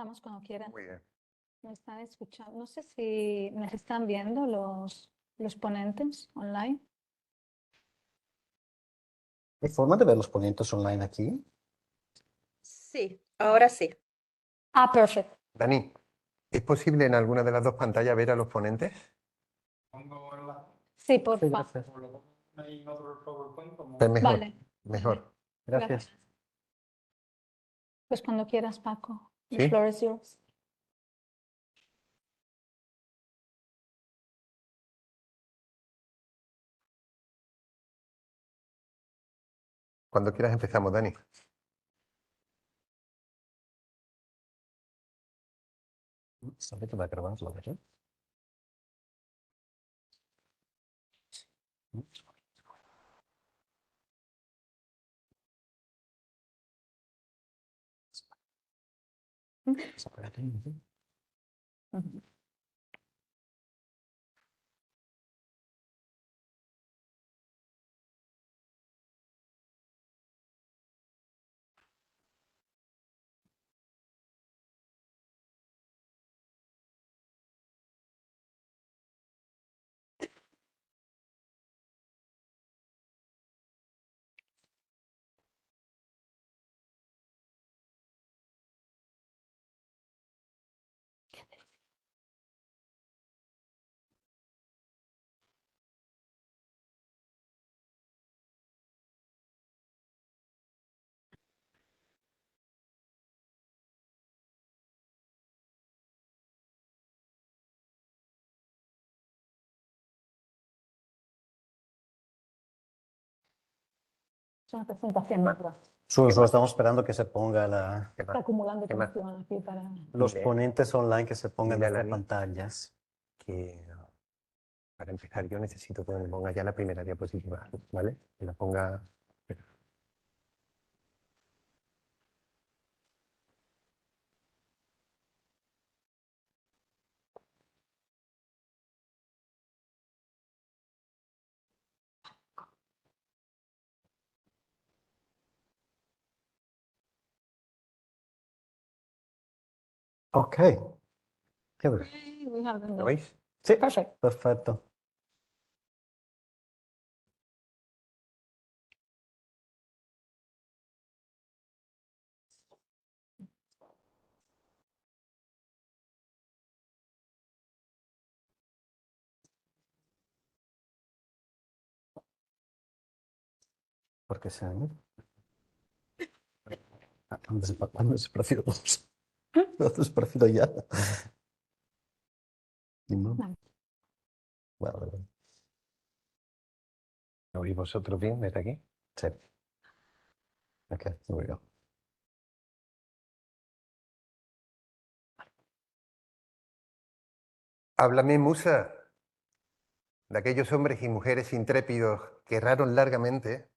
Empezamos cuando quieran. Muy bien. Me están escuchando. No sé si nos están viendo los ponentes online. ¿Hay forma de ver los ponentes online aquí? Sí, ahora sí. Ah, perfecto. Dani, ¿es posible en alguna de las dos pantallas ver a los ponentes? Sí, por Sí, favor. gracias. Pues mejor, Vale. mejor. Gracias. Pues cuando quieras, Paco. The ¿Sí? floor is yours. Cuando quieras empezamos, Dani. Sabe que va a grabarlo, ¿verdad? Ujú. Es una presentación larga. Solo estamos esperando que se ponga Está acumulando ¿Qué más? tensión aquí para... los Dile. ponentes online que se pongan Dile a en las Dani. pantallas. Que para empezar yo necesito que me ponga ya la primera diapositiva, ¿vale? Que la ponga... Ok. Here we go. Okay, we have them ¿Lo there. veis? Sí, Perfect. perfecto. ¿Por qué se han ¿Han desaparecido todos? ¿Han desaparecido ya? No. No. Bueno, ¿Lo oís vosotros bien desde aquí? sí. Ok, here we go. Háblame, musa, de aquellos hombres y mujeres intrépidos que erraron largamente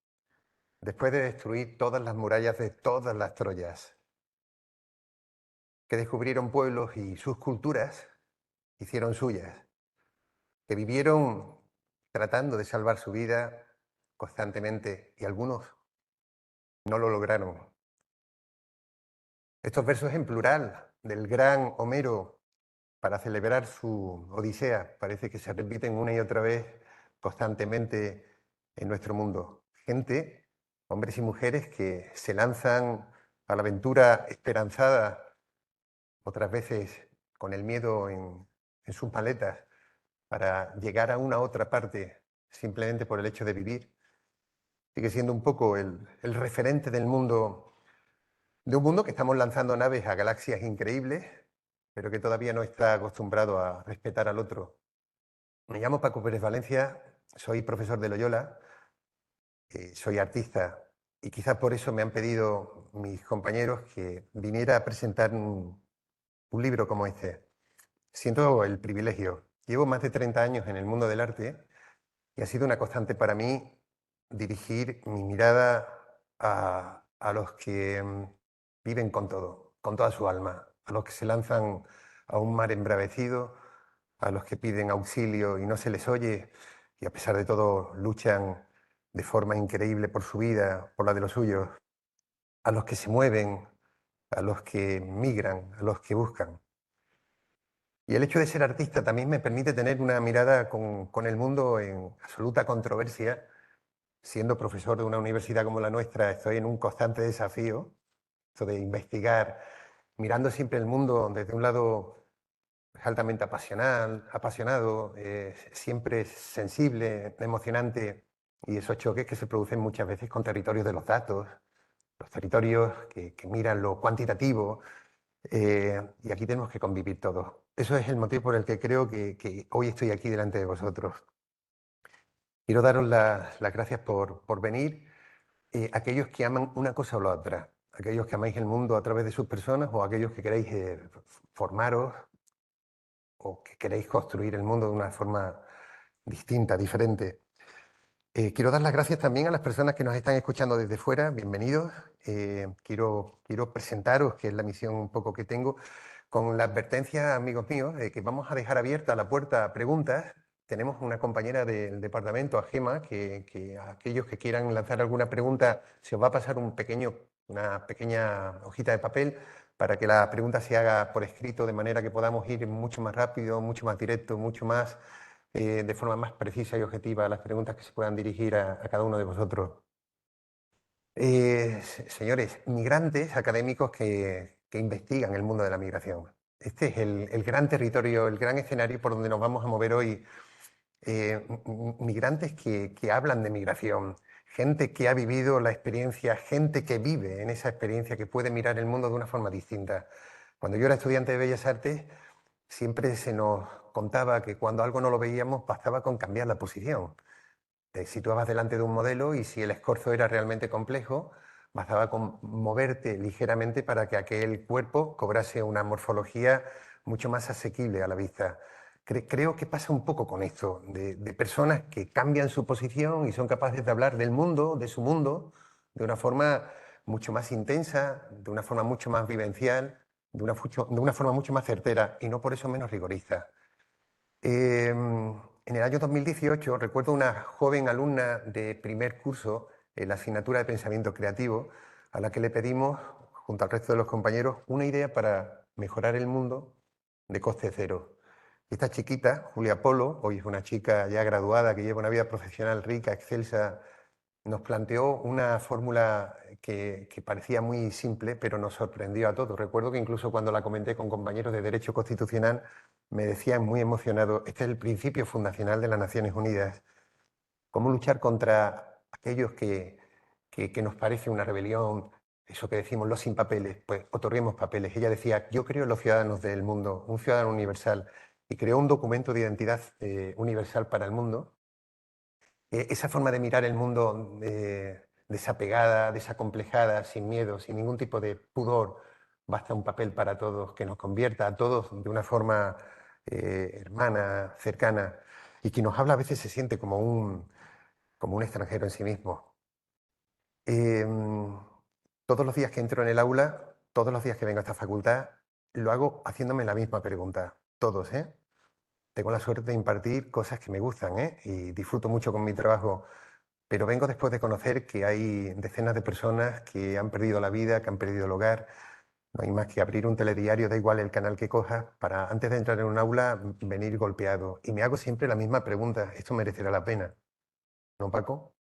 después de destruir todas las murallas de todas las Troyas, que descubrieron pueblos y sus culturas hicieron suyas, que vivieron tratando de salvar su vida constantemente y algunos no lo lograron. Estos versos en plural del gran Homero para celebrar su Odisea parece que se repiten una y otra vez constantemente en nuestro mundo. Gente, hombres y mujeres que se lanzan a la aventura esperanzada, otras veces con el miedo en sus maletas, para llegar a una otra parte simplemente por el hecho de vivir. Sigue siendo un poco el referente del mundo, de un mundo que estamos lanzando naves a galaxias increíbles, pero que todavía no está acostumbrado a respetar al otro. Me llamo Paco Pérez Valencia, soy profesor de Loyola, soy artista y quizás por eso me han pedido mis compañeros que viniera a presentar un libro como este. Siento el privilegio. Llevo más de 30 años en el mundo del arte y ha sido una constante para mí dirigir mi mirada a los que viven con todo, con toda su alma, a los que se lanzan a un mar embravecido, a los que piden auxilio y no se les oye y a pesar de todo luchan de forma increíble por su vida, por la de los suyos, a los que se mueven, a los que migran, a los que buscan. Y el hecho de ser artista también me permite tener una mirada con el mundo en absoluta controversia. Siendo profesor de una universidad como la nuestra, estoy en un constante desafío, esto de investigar, mirando siempre el mundo desde un lado altamente apasionado, siempre sensible, emocionante, y esos choques que se producen muchas veces con territorios de los datos, los territorios que miran lo cuantitativo, y aquí tenemos que convivir todos. Eso es el motivo por el que creo que hoy estoy aquí delante de vosotros. Quiero daros las gracias por venir, aquellos que aman una cosa o la otra, aquellos que amáis el mundo a través de sus personas o aquellos que queréis formaros o que queréis construir el mundo de una forma distinta, diferente. Quiero dar las gracias también a las personas que nos están escuchando desde fuera, bienvenidos. Quiero presentaros, que es la misión un poco que tengo, con la advertencia, amigos míos, de que vamos a dejar abierta la puerta a preguntas. Tenemos una compañera del departamento, a Gema, que a aquellos que quieran lanzar alguna pregunta, se os va a pasar una pequeña hojita de papel para que la pregunta se haga por escrito, de manera que podamos ir mucho más rápido, mucho más directo, mucho más de forma más precisa y objetiva a las preguntas que se puedan dirigir a cada uno de vosotros. Señores, migrantes académicos que investigan el mundo de la migración. Este es el gran territorio, el gran escenario por donde nos vamos a mover hoy. Migrantes que hablan de migración, gente que ha vivido la experiencia, gente que vive en esa experiencia, que puede mirar el mundo de una forma distinta. Cuando yo era estudiante de Bellas Artes, siempre se nos contaba que cuando algo no lo veíamos bastaba con cambiar la posición. Te situabas delante de un modelo y si el escorzo era realmente complejo, bastaba con moverte ligeramente para que aquel cuerpo cobrase una morfología mucho más asequible a la vista. Creo que pasa un poco con esto, de personas que cambian su posición y son capaces de hablar del mundo, de su mundo, de una forma mucho más intensa, de una forma mucho más vivencial, de una forma mucho más certera y no por eso menos rigorista. En el año 2018 recuerdo una joven alumna de primer curso en la asignatura de pensamiento creativo, a la que le pedimos, junto al resto de los compañeros, una idea para mejorar el mundo de coste cero. Esta chiquita, Julia Polo, hoy es una chica ya graduada que lleva una vida profesional rica, excelsa, nos planteó una fórmula que parecía muy simple, pero nos sorprendió a todos. Recuerdo que incluso cuando la comenté con compañeros de Derecho Constitucional, me decían muy emocionado, este es el principio fundacional de las Naciones Unidas. ¿Cómo luchar contra aquellos que nos parece una rebelión, eso que decimos los sin papeles? Pues otorguemos papeles. Ella decía, yo creo en los ciudadanos del mundo, un ciudadano universal, y creó un documento de identidad universal para el mundo. Esa forma de mirar el mundo desapegada, desacomplejada, sin miedo, sin ningún tipo de pudor, basta un papel para todos, que nos convierta a todos de una forma hermana, cercana, y quien nos habla a veces se siente como un extranjero en sí mismo. Todos los días que entro en el aula, todos los días que vengo a esta facultad, lo hago haciéndome la misma pregunta. Todos, ¿eh? Tengo la suerte de impartir cosas que me gustan, ¿eh? Y disfruto mucho con mi trabajo, pero vengo después de conocer que hay decenas de personas que han perdido la vida, que han perdido el hogar. No hay más que abrir un telediario, da igual el canal que cojas, para antes de entrar en un aula venir golpeado. Y me hago siempre la misma pregunta, ¿esto merecerá la pena? ¿No, Paco?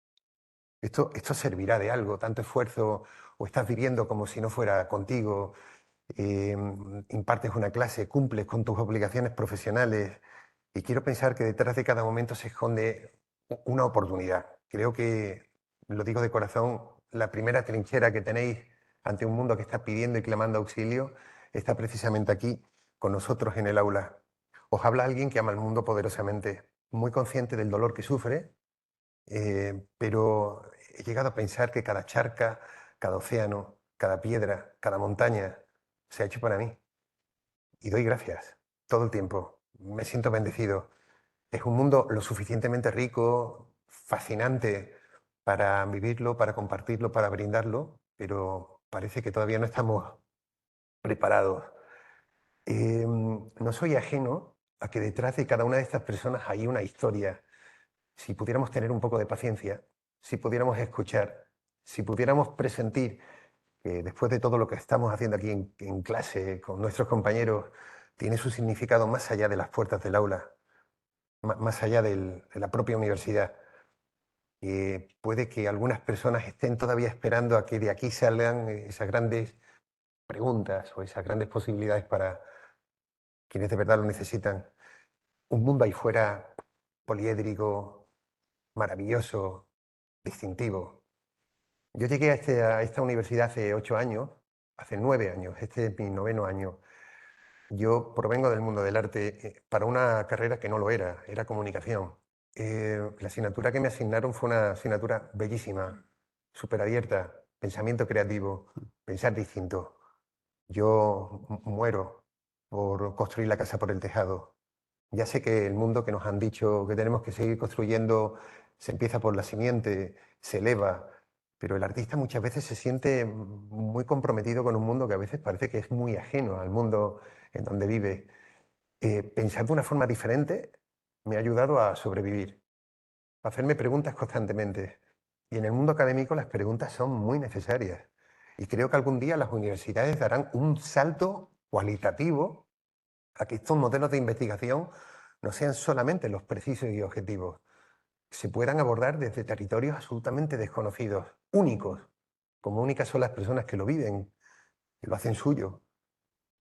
¿Esto servirá de algo? ¿Tanto esfuerzo? ¿O estás viviendo como si no fuera contigo? Impartes una clase, cumples con tus obligaciones profesionales, y quiero pensar que detrás de cada momento se esconde una oportunidad. Creo que, lo digo de corazón, la primera trinchera que tenéis ante un mundo que está pidiendo y clamando auxilio está precisamente aquí, con nosotros en el aula. Os habla alguien que ama el mundo poderosamente, muy consciente del dolor que sufre, pero he llegado a pensar que cada charca, cada océano, cada piedra, cada montaña se ha hecho para mí. Y doy gracias todo el tiempo. Me siento bendecido. Es un mundo lo suficientemente rico, fascinante para vivirlo, para compartirlo, para brindarlo, pero parece que todavía no estamos preparados. No soy ajeno a que detrás de cada una de estas personas hay una historia. Si pudiéramos tener un poco de paciencia, si pudiéramos escuchar, si pudiéramos presentir que después de todo lo que estamos haciendo aquí en clase con nuestros compañeros, tiene su significado más allá de las puertas del aula, más allá de la propia universidad. Puede que algunas personas estén todavía esperando a que de aquí salgan esas grandes preguntas o esas grandes posibilidades para quienes de verdad lo necesitan. Un mundo ahí fuera poliédrico, maravilloso, distintivo. Yo llegué a esta universidad hace 8 años, hace 9 años, este es mi 9º año. Yo provengo del mundo del arte para una carrera que no lo era comunicación. La asignatura que me asignaron fue una asignatura bellísima, súper abierta, pensamiento creativo, pensar distinto. Yo muero por construir la casa por el tejado. Ya sé que el mundo que nos han dicho que tenemos que seguir construyendo se empieza por la simiente, se eleva, pero el artista muchas veces se siente muy comprometido con un mundo que a veces parece que es muy ajeno al mundo en donde vive. Pensar de una forma diferente me ha ayudado a sobrevivir, a hacerme preguntas constantemente. Y en el mundo académico las preguntas son muy necesarias. Y creo que algún día las universidades darán un salto cualitativo a que estos modelos de investigación no sean solamente los precisos y objetivos, se puedan abordar desde territorios absolutamente desconocidos, únicos, como únicas son las personas que lo viven, que lo hacen suyo.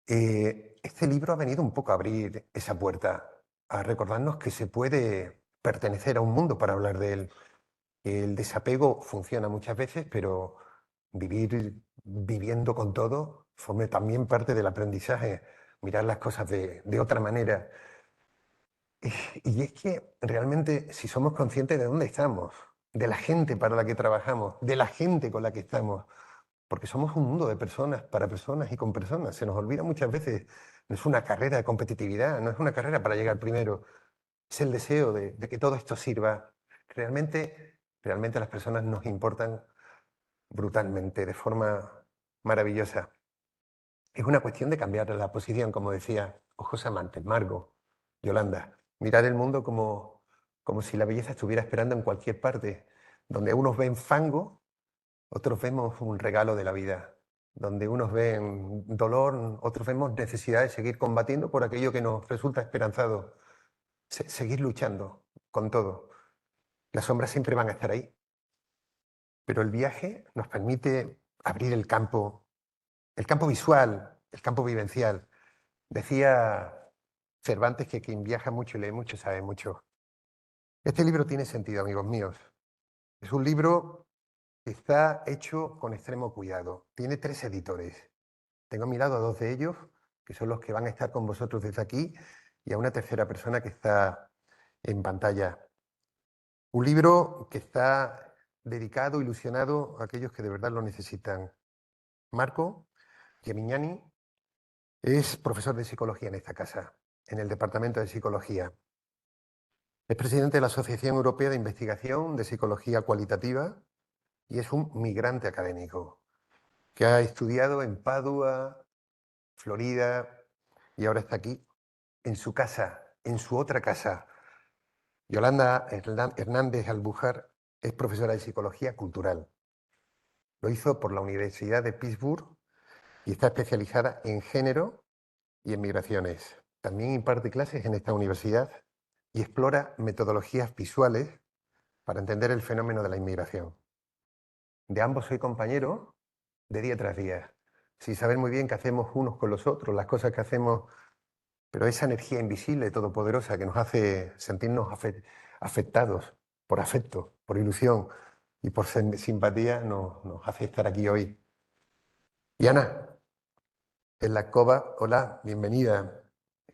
Este libro ha venido un poco a abrir esa puerta, a recordarnos que se puede pertenecer a un mundo para hablar de él. El desapego funciona muchas veces, pero vivir viviendo con todo forma también parte del aprendizaje, mirar las cosas de otra manera. Y es que realmente si somos conscientes de dónde estamos, de la gente para la que trabajamos, de la gente con la que estamos, porque somos un mundo de personas, para personas y con personas, se nos olvida muchas veces, no es una carrera de competitividad, no es una carrera para llegar primero, es el deseo de que todo esto sirva. Realmente las personas nos importan brutalmente, de forma maravillosa. Es una cuestión de cambiar la posición, como decía, ojos amantes, Margot, Yolanda. Mirar el mundo como si la belleza estuviera esperando en cualquier parte. Donde unos ven fango, otros vemos un regalo de la vida. Donde unos ven dolor, otros vemos necesidad de seguir combatiendo por aquello que nos resulta esperanzado. Seguir luchando con todo. Las sombras siempre van a estar ahí. Pero el viaje nos permite abrir el campo visual, el campo vivencial. Decía Cervantes que quien viaja mucho y lee mucho sabe mucho. Este libro tiene sentido, amigos míos. Es un libro que está hecho con extremo cuidado. Tiene 3 editores. Tengo a mi lado a 2 de ellos, que son los que van a estar con vosotros desde aquí, y a una tercera persona que está en pantalla. Un libro que está dedicado, ilusionado a aquellos que de verdad lo necesitan. Marco Gemignani es profesor de psicología en esta casa, en el Departamento de Psicología. Es presidente de la Asociación Europea de Investigación de Psicología Cualitativa y es un migrante académico que ha estudiado en Padua, Florida y ahora está aquí, en su casa, en su otra casa. Yolanda Hernández Albujar es profesora de Psicología Cultural. Lo hizo por la Universidad de Pittsburgh y está especializada en género y en migraciones. También imparte clases en esta universidad y explora metodologías visuales para entender el fenómeno de la inmigración. De ambos soy compañero de día tras día, sin saber muy bien qué hacemos unos con los otros, las cosas que hacemos, pero esa energía invisible, todopoderosa, que nos hace sentirnos afectados por afecto, por ilusión y por simpatía, nos hace estar aquí hoy. Y Ana, en la Cova, hola, bienvenida.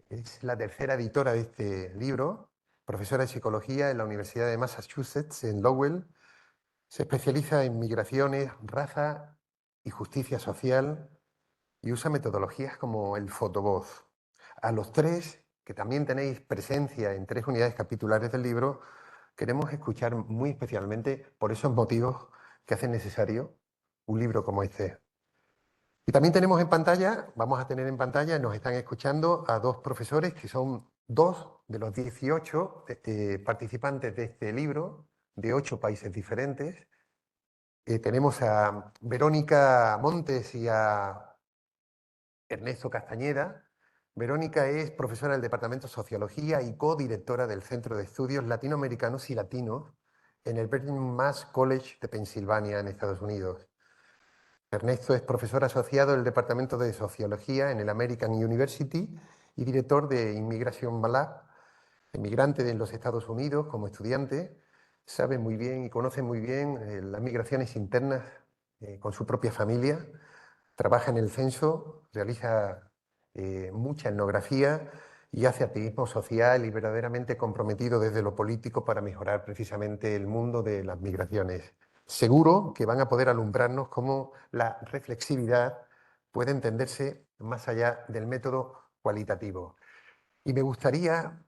Es la tercera editora de este libro, profesora de psicología en la Universidad de Massachusetts, en Lowell. Se especializa en migraciones, raza y justicia social y usa metodologías como el fotovoz. A los 3, que también tenéis presencia en 3 unidades capitulares del libro, queremos escuchar muy especialmente por esos motivos que hacen necesario un libro como este. Y también tenemos en pantalla, vamos a tener en pantalla, nos están escuchando a 2 profesores que son 2 de los 18 participantes de este libro, de 8 países diferentes, Tenemos a Verónica Montes y a Ernesto Castañeda. Verónica es profesora del Departamento de Sociología y codirectora del Centro de Estudios Latinoamericanos y Latinos en el Brigham Young College de Pensilvania, en Estados Unidos. Ernesto es profesor asociado del Departamento de Sociología en el American University y director de Immigration Lab, emigrante de los Estados Unidos como estudiante. Sabe muy bien y conoce muy bien las migraciones internas con su propia familia. Trabaja en el censo, realiza mucha etnografía y hace activismo social y verdaderamente comprometido desde lo político para mejorar precisamente el mundo de las migraciones. Seguro que van a poder alumbrarnos cómo la reflexividad puede entenderse más allá del método cualitativo. Y me gustaría,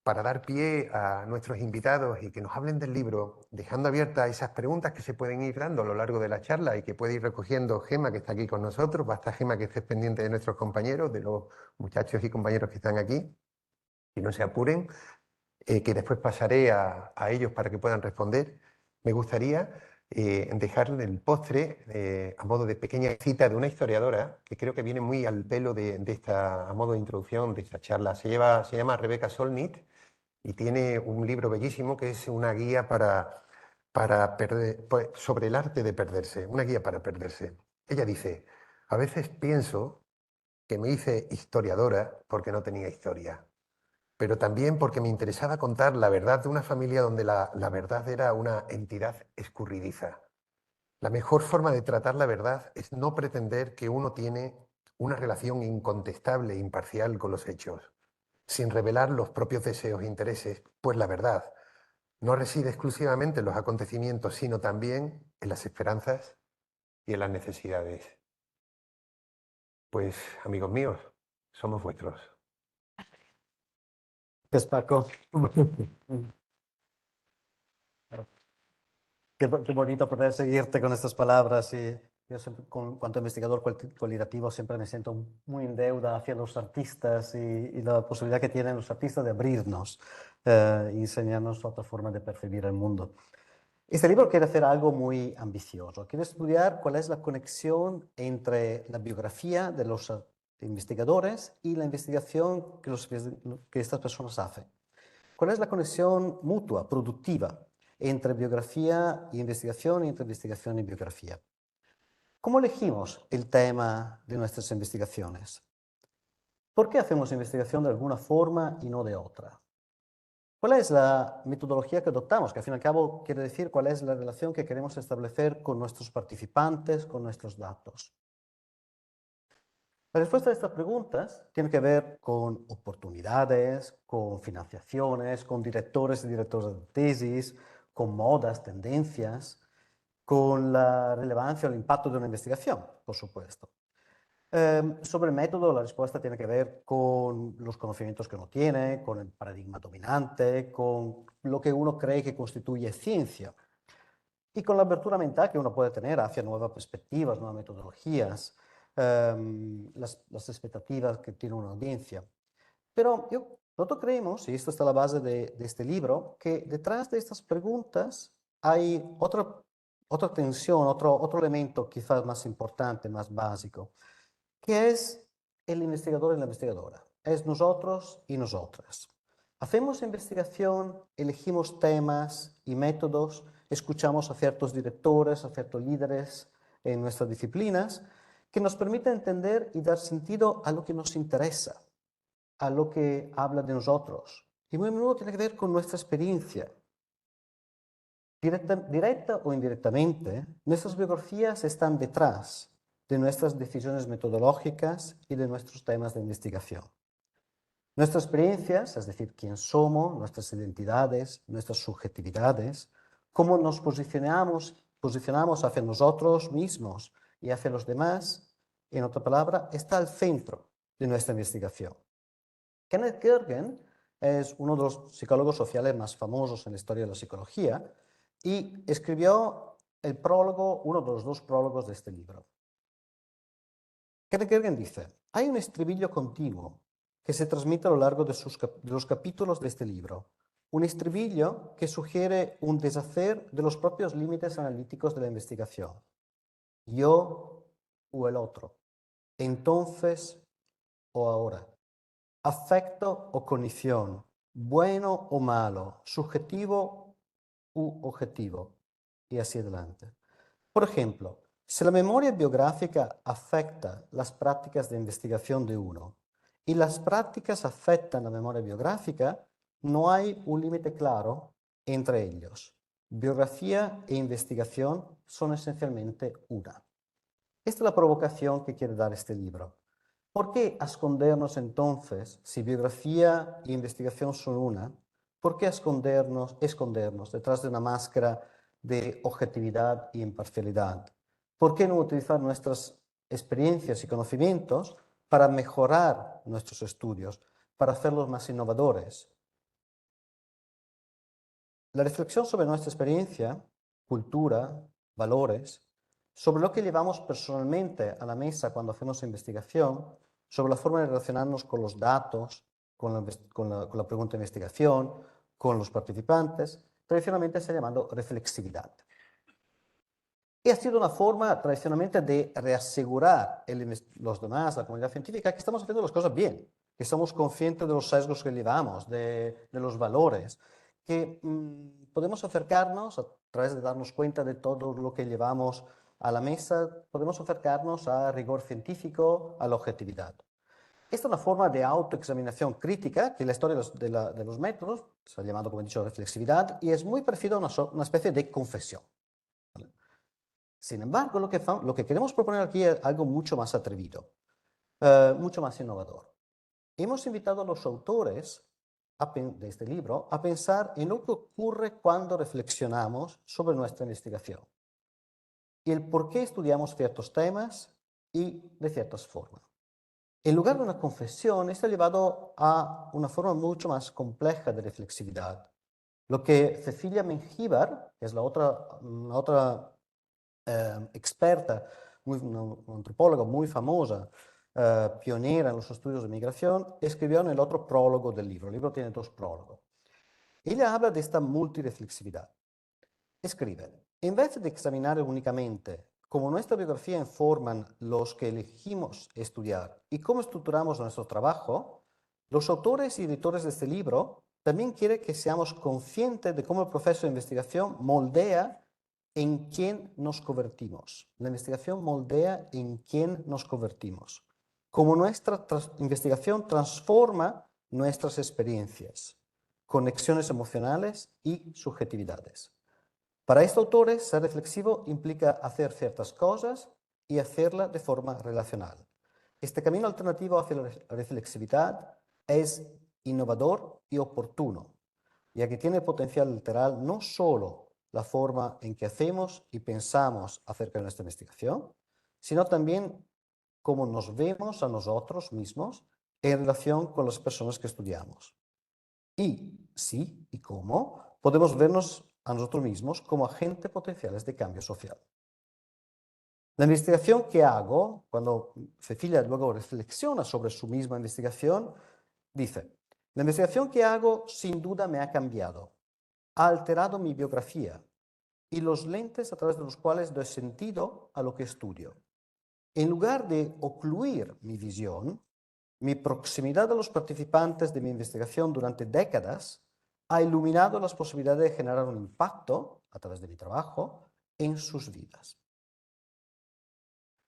para dar pie a nuestros invitados y que nos hablen del libro, dejando abiertas esas preguntas que se pueden ir dando a lo largo de la charla y que puede ir recogiendo Gema, que está aquí con nosotros, basta Gema que estés pendiente de nuestros compañeros, de los muchachos y compañeros que están aquí, y no se apuren, que después pasaré a ellos para que puedan responder. Me gustaría dejarle el postre a modo de pequeña cita de una historiadora que creo que viene muy al pelo de esta, a modo de introducción de esta charla. Se llama Rebecca Solnit y tiene un libro bellísimo que es una guía sobre el arte de perderse, una guía para perderse. Ella dice, a veces pienso que me hice historiadora porque no tenía historia, pero también porque me interesaba contar la verdad de una familia donde la verdad era una entidad escurridiza. La mejor forma de tratar la verdad es no pretender que uno tiene una relación incontestable e imparcial con los hechos, sin revelar los propios deseos e intereses, pues la verdad no reside exclusivamente en los acontecimientos, sino también en las esperanzas y en las necesidades. Pues, amigos míos, somos vuestros. Gracias, Paco. Qué bonito poder seguirte con estas palabras. Y yo siempre, cuanto investigador cualitativo, siempre me siento muy en deuda hacia los artistas y la posibilidad que tienen los artistas de abrirnos y enseñarnos otra forma de percibir el mundo. Este libro quiere hacer algo muy ambicioso. Quiere estudiar cuál es la conexión entre la biografía de los investigadores y la investigación que estas personas hacen. ¿Cuál es la conexión mutua, productiva, entre biografía y entre investigación y biografía? ¿Cómo elegimos el tema de nuestras investigaciones? ¿Por qué hacemos investigación de alguna forma y no de otra? ¿Cuál es la metodología que adoptamos? Que al fin y al cabo quiere decir cuál es la relación que queremos establecer con nuestros participantes, con nuestros datos. La respuesta a estas preguntas tiene que ver con oportunidades, con financiaciones, con directores y directoras de tesis, con modas, tendencias, con la relevancia o el impacto de una investigación, por supuesto. Sobre el método, la respuesta tiene que ver con los conocimientos que uno tiene, con el paradigma dominante, con lo que uno cree que constituye ciencia y con la apertura mental que uno puede tener hacia nuevas perspectivas, nuevas metodologías, las expectativas que tiene una audiencia. Pero nosotros creemos, y esto está a la base de este libro, que detrás de estas preguntas hay otra tensión, otro elemento quizás más importante, más básico, que es el investigador y la investigadora. Es nosotros y nosotras. Hacemos investigación, elegimos temas y métodos, escuchamos a ciertos directores, a ciertos líderes en nuestras disciplinas, que nos permiten entender y dar sentido a lo que nos interesa, a lo que habla de nosotros. Y muy a menudo tiene que ver con nuestra experiencia. Directa o indirectamente, nuestras biografías están detrás de nuestras decisiones metodológicas y de nuestros temas de investigación. Nuestras experiencias, es decir, quién somos, nuestras identidades, nuestras subjetividades, cómo nos posicionamos hacia nosotros mismos y hacia los demás, en otra palabra, está al centro de nuestra investigación. Kenneth Gergen es uno de los psicólogos sociales más famosos en la historia de la psicología y escribió el prólogo, uno de los dos prólogos de este libro. Kenneth Gergen dice, hay un estribillo continuo que se transmite a lo largo de los capítulos de este libro, un estribillo que sugiere un deshacer de los propios límites analíticos de la investigación. Yo o el otro, entonces o ahora, afecto o cognición, bueno o malo, subjetivo u objetivo, y así adelante. Por ejemplo, si la memoria biográfica afecta las prácticas de investigación de uno y las prácticas afectan la memoria biográfica, no hay un límite claro entre ellos. Biografía e investigación son esencialmente una. Esta es la provocación que quiere dar este libro. ¿Por qué escondernos entonces, si biografía e investigación son una? ¿Por qué escondernos detrás de una máscara de objetividad e imparcialidad? ¿Por qué no utilizar nuestras experiencias y conocimientos para mejorar nuestros estudios, para hacerlos más innovadores? La reflexión sobre nuestra experiencia, cultura, valores, sobre lo que llevamos personalmente a la mesa cuando hacemos investigación, sobre la forma de relacionarnos con los datos, con la pregunta de investigación, con los participantes, tradicionalmente se ha llamado reflexividad. Y ha sido una forma tradicionalmente de reasegurar los demás, la comunidad científica, que estamos haciendo las cosas bien, que somos conscientes de los sesgos que llevamos, de los valores, que podemos acercarnos a través de darnos cuenta de todo lo que llevamos a la mesa, podemos acercarnos a rigor científico, a la objetividad. Esta es una forma de autoexaminación crítica que en la historia de los métodos se ha llamado, como he dicho, reflexividad, y es muy parecida a una especie de confesión. ¿Vale? Sin embargo, lo que queremos proponer aquí es algo mucho más atrevido, mucho más innovador. Hemos invitado a los autores de este libro a pensar en lo que ocurre cuando reflexionamos sobre nuestra investigación y el por qué estudiamos ciertos temas y de ciertas formas. En lugar de una confesión, esto ha llevado a una forma mucho más compleja de reflexividad. Lo que Cecilia Mengíbar, que es la otra experta, una antropóloga muy famosa, pionera en los estudios de migración, escribió en el otro prólogo del libro. El libro tiene dos prólogos. Ella habla de esta multireflexividad. Escribe, en vez de examinar únicamente cómo nuestra biografía informan los que elegimos estudiar y cómo estructuramos nuestro trabajo, los autores y editores de este libro también quieren que seamos conscientes de cómo el proceso de investigación moldea en quién nos convertimos. La investigación moldea en quién nos convertimos. Cómo nuestra investigación transforma nuestras experiencias, conexiones emocionales y subjetividades. Para estos autores, ser reflexivo implica hacer ciertas cosas y hacerlas de forma relacional. Este camino alternativo hacia la reflexividad es innovador y oportuno, ya que tiene potencial literal no solo la forma en que hacemos y pensamos acerca de nuestra investigación, sino también cómo nos vemos a nosotros mismos en relación con las personas que estudiamos. Y sí y cómo podemos vernos a nosotros mismos como agentes potenciales de cambio social. La investigación que hago, cuando Cecilia luego reflexiona sobre su misma investigación, dice, la investigación que hago sin duda me ha cambiado, ha alterado mi biografía y los lentes a través de los cuales doy sentido a lo que estudio. En lugar de ocluir mi visión, mi proximidad a los participantes de mi investigación durante décadas ha iluminado las posibilidades de generar un impacto, a través de mi trabajo, en sus vidas.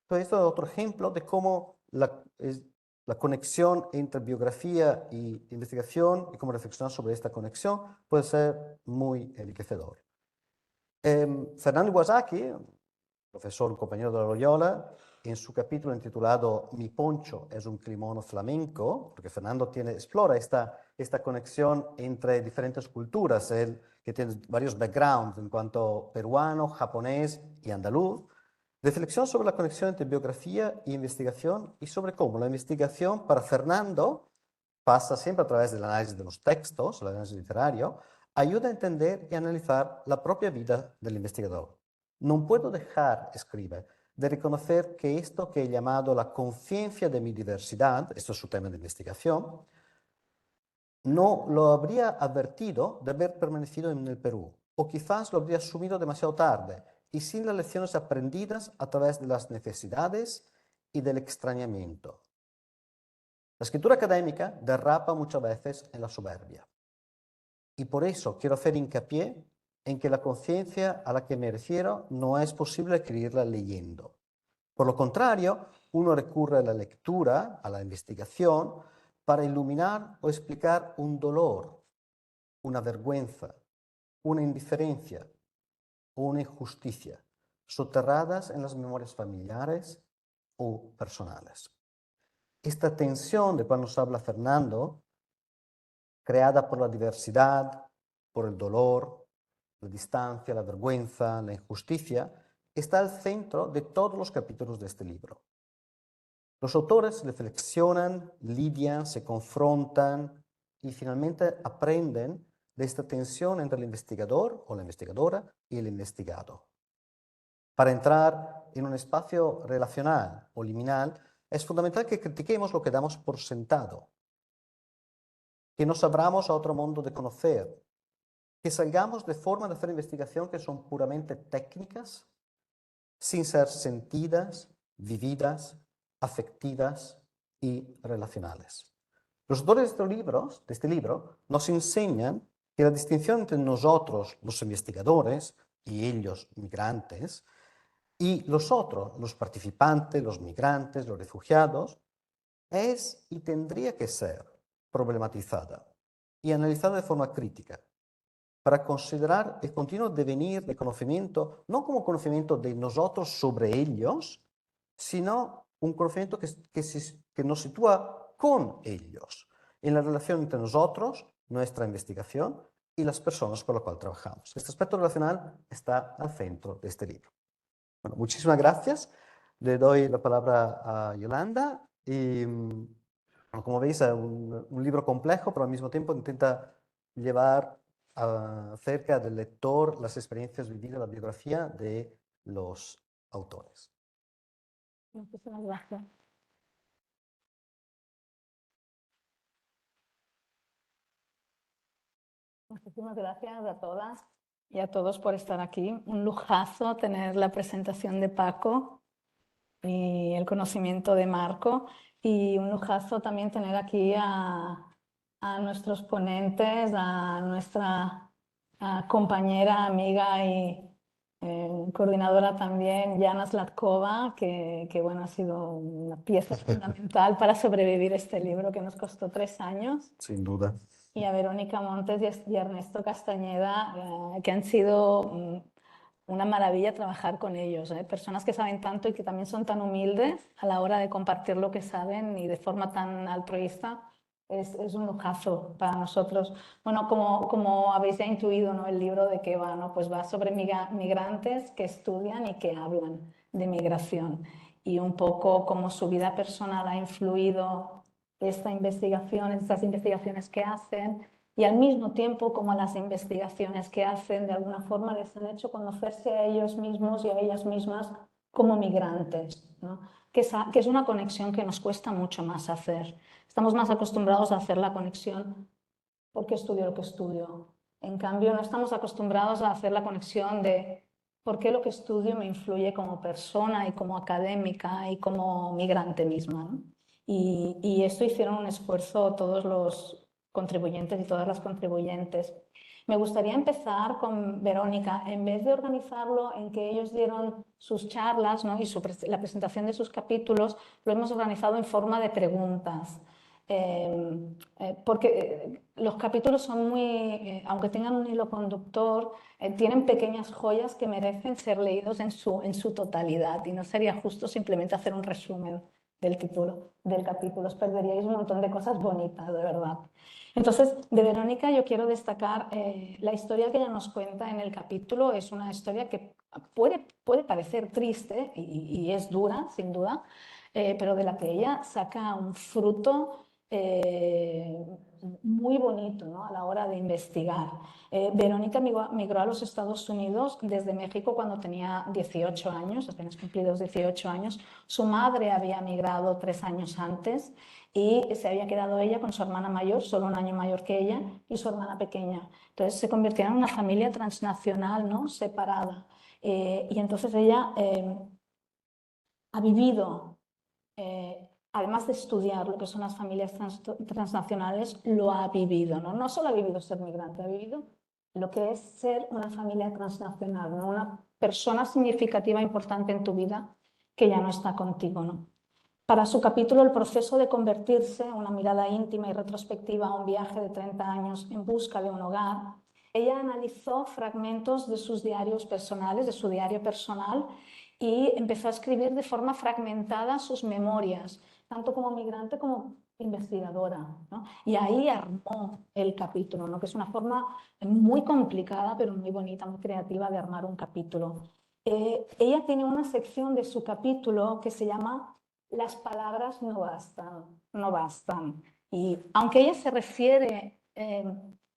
Entonces, esto es otro ejemplo de cómo la conexión entre biografía e investigación y cómo reflexionar sobre esta conexión puede ser muy enriquecedor. Fernando Iwasaki, profesor, un compañero de la Loyola, en su capítulo intitulado Mi poncho es un kimono flamenco, porque Fernando explora esta conexión entre diferentes culturas, él que tiene varios backgrounds en cuanto peruano, japonés y andaluz, reflexión sobre la conexión entre biografía e investigación y sobre cómo la investigación para Fernando pasa siempre a través del análisis de los textos, el análisis literario, ayuda a entender y analizar la propia vida del investigador. No puedo dejar, escribe, de reconocer que esto que he llamado la conciencia de mi diversidad, esto es su tema de investigación, no lo habría advertido de haber permanecido en el Perú, o quizás lo habría asumido demasiado tarde y sin las lecciones aprendidas a través de las necesidades y del extrañamiento. La escritura académica derrapa muchas veces en la soberbia. Y por eso quiero hacer hincapié en que la conciencia a la que me refiero no es posible adquirirla leyendo. Por lo contrario, uno recurre a la lectura, a la investigación, para iluminar o explicar un dolor, una vergüenza, una indiferencia o una injusticia, soterradas en las memorias familiares o personales. Esta tensión de la cual nos habla Fernando, creada por la diversidad, por el dolor, la distancia, la vergüenza, la injusticia, está al centro de todos los capítulos de este libro. Los autores reflexionan, lidian, se confrontan y finalmente aprenden de esta tensión entre el investigador o la investigadora y el investigado. Para entrar en un espacio relacional o liminal, es fundamental que critiquemos lo que damos por sentado, que nos abramos a otro mundo de conocer, que salgamos de formas de hacer investigación que son puramente técnicas, sin ser sentidas, vividas, afectivas y relacionales. Los autores de este libro nos enseñan que la distinción entre nosotros, los investigadores, y ellos, migrantes, y los otros, los participantes, los migrantes, los refugiados, es y tendría que ser problematizada y analizada de forma crítica para considerar el continuo devenir de conocimiento, no como conocimiento de nosotros sobre ellos, sino un conocimiento que nos sitúa con ellos, en la relación entre nosotros, nuestra investigación, y las personas con las cuales trabajamos. Este aspecto relacional está al centro de este libro. Bueno, muchísimas gracias. Le doy la palabra a Yolanda. Y, como veis, es un libro complejo, pero al mismo tiempo intenta llevar cerca del lector las experiencias vividas, la biografía de los autores. Muchísimas gracias. Muchísimas gracias a todas y a todos por estar aquí. Un lujazo tener la presentación de Paco y el conocimiento de Marco, y un lujazo también tener aquí a nuestros ponentes, a nuestra compañera, amiga y coordinadora también, Jana Slatkova, que bueno, ha sido una pieza fundamental para sobrevivir este libro que nos costó 3 años. Sin duda. Y a Verónica Montes y Ernesto Castañeda, que han sido una maravilla trabajar con ellos, personas que saben tanto y que también son tan humildes a la hora de compartir lo que saben y de forma tan altruista. Es un lujazo para nosotros. Bueno, como habéis ya intuido, ¿no? El libro de qué va, ¿no? Pues va sobre migrantes que estudian y que hablan de migración, y un poco cómo su vida personal ha influido estas investigaciones que hacen, y al mismo tiempo como las investigaciones que hacen de alguna forma les han hecho conocerse a ellos mismos y a ellas mismas como migrantes, ¿no? Que es una conexión que nos cuesta mucho más hacer. Estamos más acostumbrados a hacer la conexión porque estudio lo que estudio. En cambio, no estamos acostumbrados a hacer la conexión de por qué lo que estudio me influye como persona y como académica y como migrante misma, ¿no? Y esto hicieron un esfuerzo todos los contribuyentes y todas las contribuyentes. Me gustaría empezar con Verónica. En vez de organizarlo en que ellos dieron sus charlas, ¿no? y la presentación de sus capítulos, lo hemos organizado en forma de preguntas. Porque los capítulos son muy, aunque tengan un hilo conductor, tienen pequeñas joyas que merecen ser leídos en su totalidad, y no sería justo simplemente hacer un resumen del título del capítulo. Os perderíais un montón de cosas bonitas, de verdad. Entonces, de Verónica yo quiero destacar la historia que ella nos cuenta en el capítulo. Es una historia que puede parecer triste y es dura, sin duda, pero de la que ella saca un fruto muy bonito, ¿no? A la hora de investigar. Verónica migró a los Estados Unidos desde México cuando tenía 18 años, apenas cumplidos 18 años. Su madre había migrado 3 años antes, y se había quedado ella con su hermana mayor, solo un año mayor que ella, y su hermana pequeña. Entonces se convirtieron en una familia transnacional, ¿no? Separada. Y entonces ella ha vivido, además de estudiar lo que son las familias transnacionales, lo ha vivido, ¿no? No solo ha vivido ser migrante, ha vivido lo que es ser una familia transnacional, ¿no? Una persona significativa, importante en tu vida que ya no está contigo, ¿no? Para su capítulo El proceso de convertirse, una mirada íntima y retrospectiva a un viaje de 30 años en busca de un hogar, ella analizó fragmentos de sus diarios personales, de su diario personal, y empezó a escribir de forma fragmentada sus memorias, tanto como migrante como investigadora, ¿no? Y ahí armó el capítulo, ¿no? Que es una forma muy complicada, pero muy bonita, muy creativa de armar un capítulo. Ella tiene una sección de su capítulo que se llama Las palabras no bastan, no bastan. Y aunque ella se refiere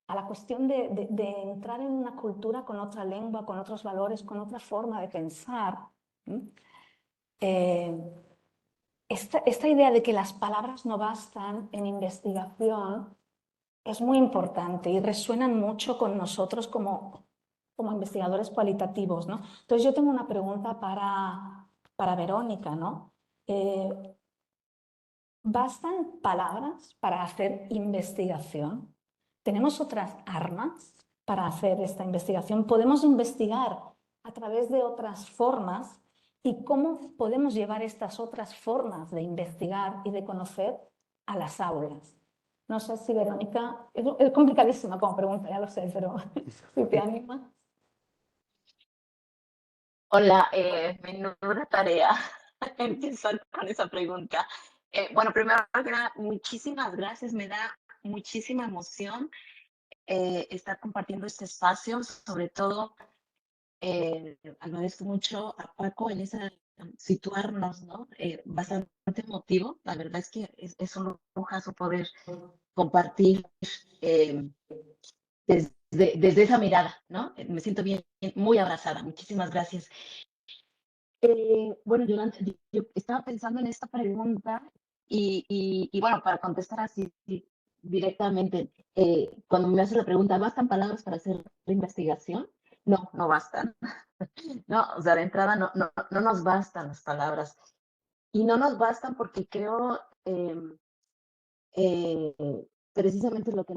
a la cuestión de entrar en una cultura con otra lengua, con otros valores, con otra forma de pensar, esta idea de que las palabras no bastan en investigación es muy importante y resuenan mucho con nosotros como investigadores cualitativos, ¿no? Entonces yo tengo una pregunta para Verónica, ¿no? ¿Bastan palabras para hacer investigación? ¿Tenemos otras armas para hacer esta investigación? ¿Podemos investigar a través de otras formas? ¿Y cómo podemos llevar estas otras formas de investigar y de conocer a las aulas? No sé si Verónica, es complicadísima como pregunta, ya lo sé, pero si te anima. Hola, menuda tarea empezar con esa pregunta. Bueno, primero que nada, muchísimas gracias, me da muchísima emoción estar compartiendo este espacio, sobre todo agradezco mucho a Paco en esa situarnos, ¿no? Bastante emotivo, la verdad es que es un lujazo poder compartir eh, desde esa mirada, ¿no? Me siento bien, muy abrazada, muchísimas gracias. Bueno, Yolanda, yo estaba pensando en esta pregunta y bueno, para contestar así directamente, cuando me hace la pregunta, ¿bastan palabras para hacer la investigación? No, no bastan. No, o sea, de entrada no nos bastan las palabras. Y no nos bastan porque creo eh, precisamente lo que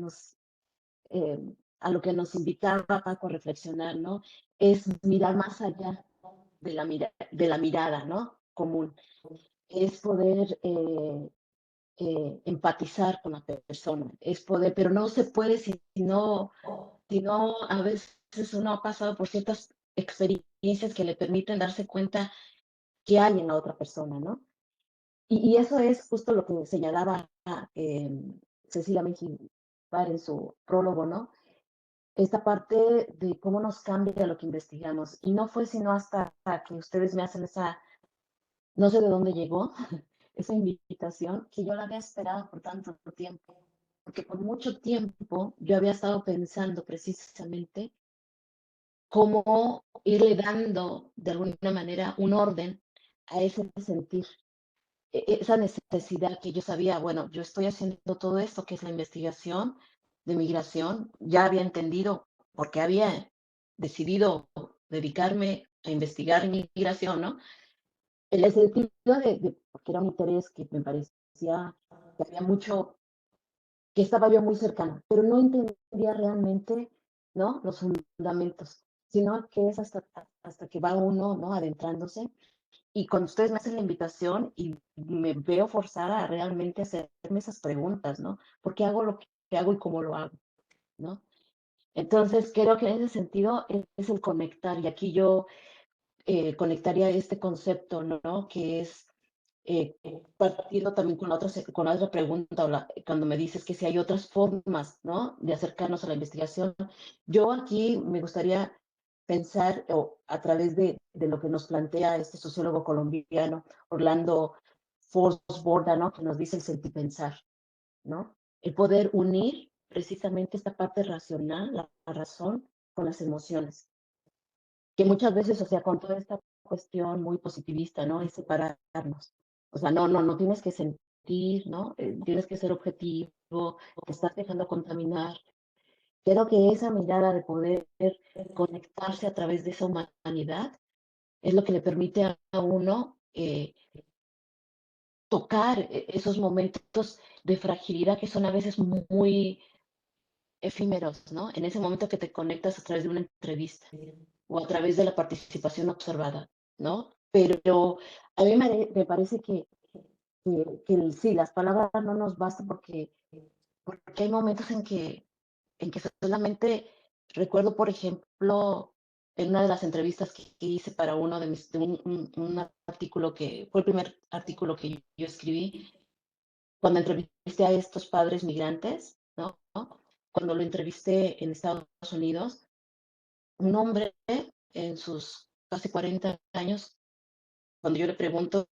eh, a lo que nos invitaba Paco a reflexionar, ¿no? Es mirar más allá de la mirada, ¿no? Común. Es poder empatizar con la persona, es poder, pero no se puede si no a veces uno ha pasado por ciertas experiencias que le permiten darse cuenta qué hay en la otra persona, ¿no? Y eso es justo lo que señalaba eh, Cecilia Mejibar en su prólogo, ¿no? Esta parte de cómo nos cambia lo que investigamos. Y no fue sino hasta que ustedes me hacen esa, no sé de dónde llegó, esa invitación, que yo la había esperado por tanto tiempo. Porque por mucho tiempo yo había estado pensando precisamente cómo irle dando de alguna manera un orden a ese sentir, esa necesidad que yo sabía, bueno, yo estoy haciendo todo esto que es la investigación de migración, ya había entendido porque había decidido dedicarme a investigar migración, ¿no? En el sentido porque era un interés que me parecía que había mucho, que estaba yo muy cercano, pero no entendía realmente, ¿no? Los fundamentos, sino que es hasta que va uno, ¿no? Adentrándose. Y cuando ustedes me hacen la invitación y me veo forzada a realmente hacerme esas preguntas, ¿no? ¿Por qué hago lo que hago y cómo lo hago, ¿no? Entonces, creo que en ese sentido es el conectar, y aquí yo conectaría este concepto, ¿no? Que es partiendo también con la otra pregunta, cuando me dices que si hay otras formas, ¿no? De acercarnos a la investigación. Yo aquí me gustaría pensar, o a través de lo que nos plantea este sociólogo colombiano, Orlando Forsborda, ¿no? Que nos dice el sentir pensar, ¿no? El poder unir precisamente esta parte racional, la razón, con las emociones que muchas veces, o sea, con toda esta cuestión muy positivista, ¿no? Es separarnos. O sea, no tienes que sentir mentir, ¿no? Tienes que ser objetivo, te estás dejando contaminar. Creo que esa mirada de poder conectarse a través de esa humanidad es lo que le permite a uno tocar esos momentos de fragilidad que son a veces muy efímeros, ¿no? En ese momento que te conectas a través de una entrevista o a través de la participación observada, ¿no? Pero a mí me parece que sí, las palabras no nos bastan porque hay momentos en que solamente recuerdo, por ejemplo, en una de las entrevistas que hice para uno de mis, de un artículo que fue el primer artículo que yo escribí, cuando entrevisté a estos padres migrantes, ¿no? Cuando lo entrevisté en Estados Unidos, un hombre en sus casi 40 años, cuando yo le pregunto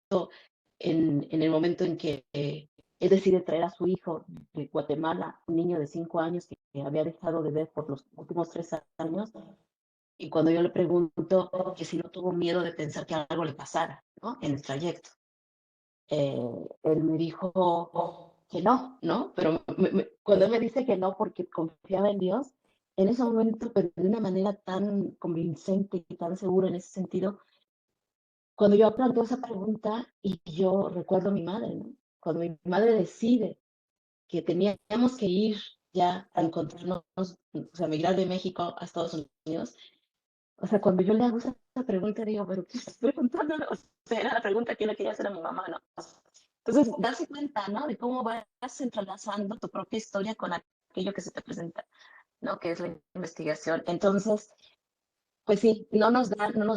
en el momento en que él decide traer a su hijo de Guatemala, un niño de 5 años que había dejado de ver por los últimos 3 años, y cuando yo le pregunto que si no tuvo miedo de pensar que algo le pasara, ¿no? En el trayecto. Él me dijo que no, ¿no? Pero cuando él me dice que no porque confiaba en Dios, en ese momento, pero de una manera tan convincente y tan segura en ese sentido, cuando yo planteo esa pregunta y yo recuerdo a mi madre, ¿no? Cuando mi madre decide que teníamos que ir ya a encontrarnos, o sea, migrar de México a Estados Unidos, o sea, cuando yo le hago esa pregunta, digo, pero ¿qué estás preguntando? O sea, era la pregunta que yo le quería hacer a mi mamá, ¿no? Entonces, darse cuenta, ¿no? De cómo vas entrelazando tu propia historia con aquello que se te presenta, ¿no? Que es la investigación. Entonces, pues sí, no nos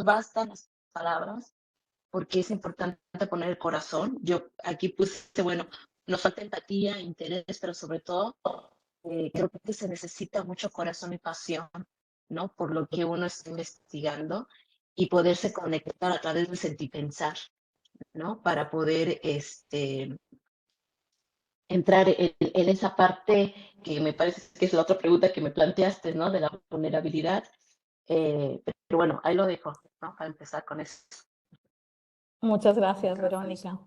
bastan las palabras, porque es importante poner el corazón. Yo aquí puse, bueno, nos falta empatía, interés, pero sobre todo creo que se necesita mucho corazón y pasión, ¿no? Por lo que uno está investigando y poderse conectar a través del sentir pensar, ¿no? Para poder entrar en esa parte que me parece que es la otra pregunta que me planteaste, ¿no? De la vulnerabilidad. Pero bueno, ahí lo dejo, ¿no? Para empezar con eso. Muchas gracias, Verónica.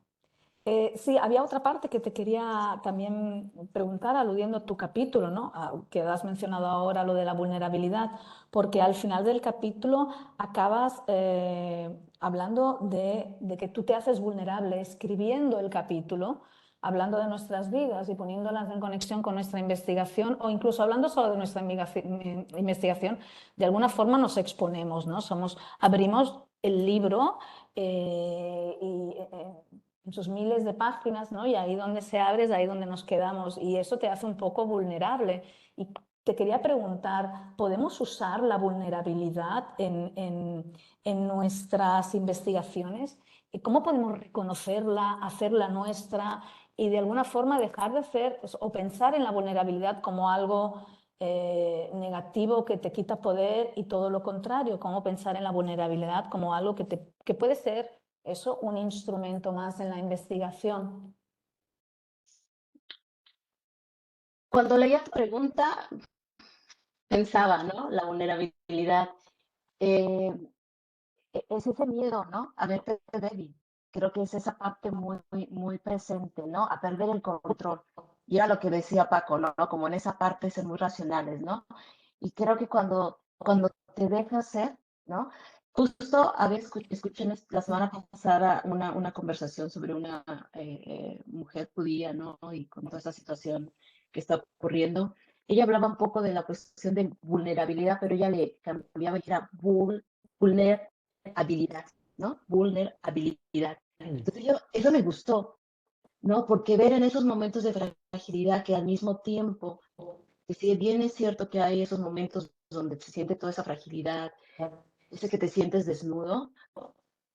Sí, había otra parte que te quería también preguntar, aludiendo a tu capítulo, ¿no? Que has mencionado ahora, lo de la vulnerabilidad, porque al final del capítulo acabas hablando de que tú te haces vulnerable escribiendo el capítulo, hablando de nuestras vidas y poniéndolas en conexión con nuestra investigación, o incluso hablando solo de nuestra investigación, de alguna forma nos exponemos, ¿no? Abrimos el libro en sus miles de páginas, ¿no? Y ahí donde se abre es ahí donde nos quedamos, y eso te hace un poco vulnerable. Y te quería preguntar, ¿podemos usar la vulnerabilidad en nuestras investigaciones? ¿Y cómo podemos reconocerla, hacerla nuestra y de alguna forma dejar de hacer o pensar en la vulnerabilidad como algo negativo que te quita poder, y todo lo contrario? ¿Cómo pensar en la vulnerabilidad como algo que puede ser eso, un instrumento más en la investigación? Cuando leía tu pregunta, pensaba, ¿no? La vulnerabilidad. Eh, es ese miedo, ¿no? A verte débil. Creo que es esa parte muy presente, ¿no? A perder el control. Y era lo que decía Paco, ¿no? Como en esa parte ser muy racionales, ¿no? Y creo que cuando te dejas ser, ¿no? Justo había escuché la semana pasada una conversación sobre una mujer judía, ¿no? Y con toda esta situación que está ocurriendo. Ella hablaba un poco de la cuestión de vulnerabilidad, pero ella le cambiaba y era vulnerabilidad, ¿no? Vulnerabilidad. Entonces eso me gustó, ¿no? Porque ver en esos momentos de fragilidad que al mismo tiempo, que si bien es cierto que hay esos momentos donde se siente toda esa fragilidad, ese que te sientes desnudo,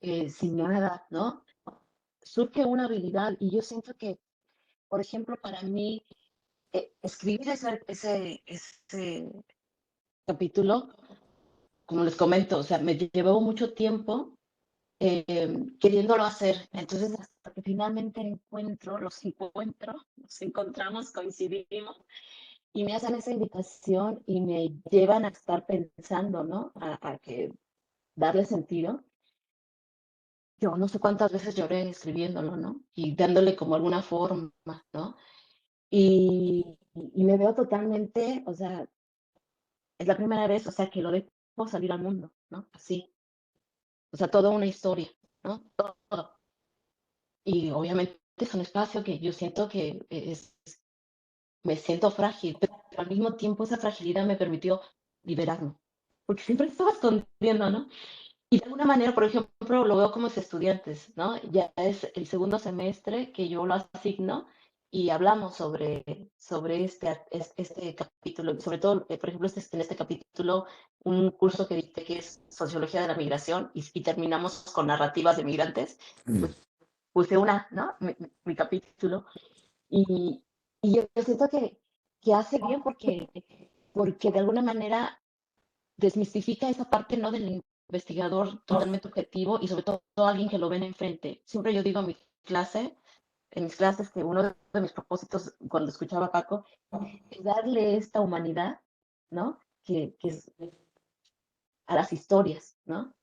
sin nada, ¿no? Surge una habilidad y yo siento que, por ejemplo, para mí, escribir ese capítulo, como les comento, o sea, me llevó mucho tiempo queriéndolo hacer. Entonces, hasta que finalmente nos encontramos, coincidimos y me hacen esa invitación y me llevan a estar pensando, ¿no? A que darle sentido. yo no sé cuántas veces lloré escribiéndolo, ¿no? Y dándole como alguna forma, ¿no? Y me veo totalmente, o sea, es la primera vez, o sea, que lo dejo salir al mundo, ¿no? Así, o sea, toda una historia, ¿no? Todo. Y obviamente es un espacio que yo siento que me siento frágil, pero al mismo tiempo esa fragilidad me permitió liberarme, porque siempre estaba escondiendo, ¿no? Y de alguna manera, por ejemplo, lo veo como los estudiantes, ¿no? Ya es el segundo semestre que yo lo asigno y hablamos sobre este capítulo, sobre todo, por ejemplo, en este capítulo, un curso que dicté que es Sociología de la Migración y terminamos con narrativas de migrantes, pues puse ¿no? Mi capítulo y, y yo siento que hace bien porque de alguna manera desmistifica esa parte, ¿no? Del investigador totalmente objetivo y sobre todo alguien que lo ven enfrente. Siempre yo digo en mis clases, que uno de mis propósitos cuando escuchaba a Paco es darle esta humanidad, ¿no? Que es a las historias, ¿no?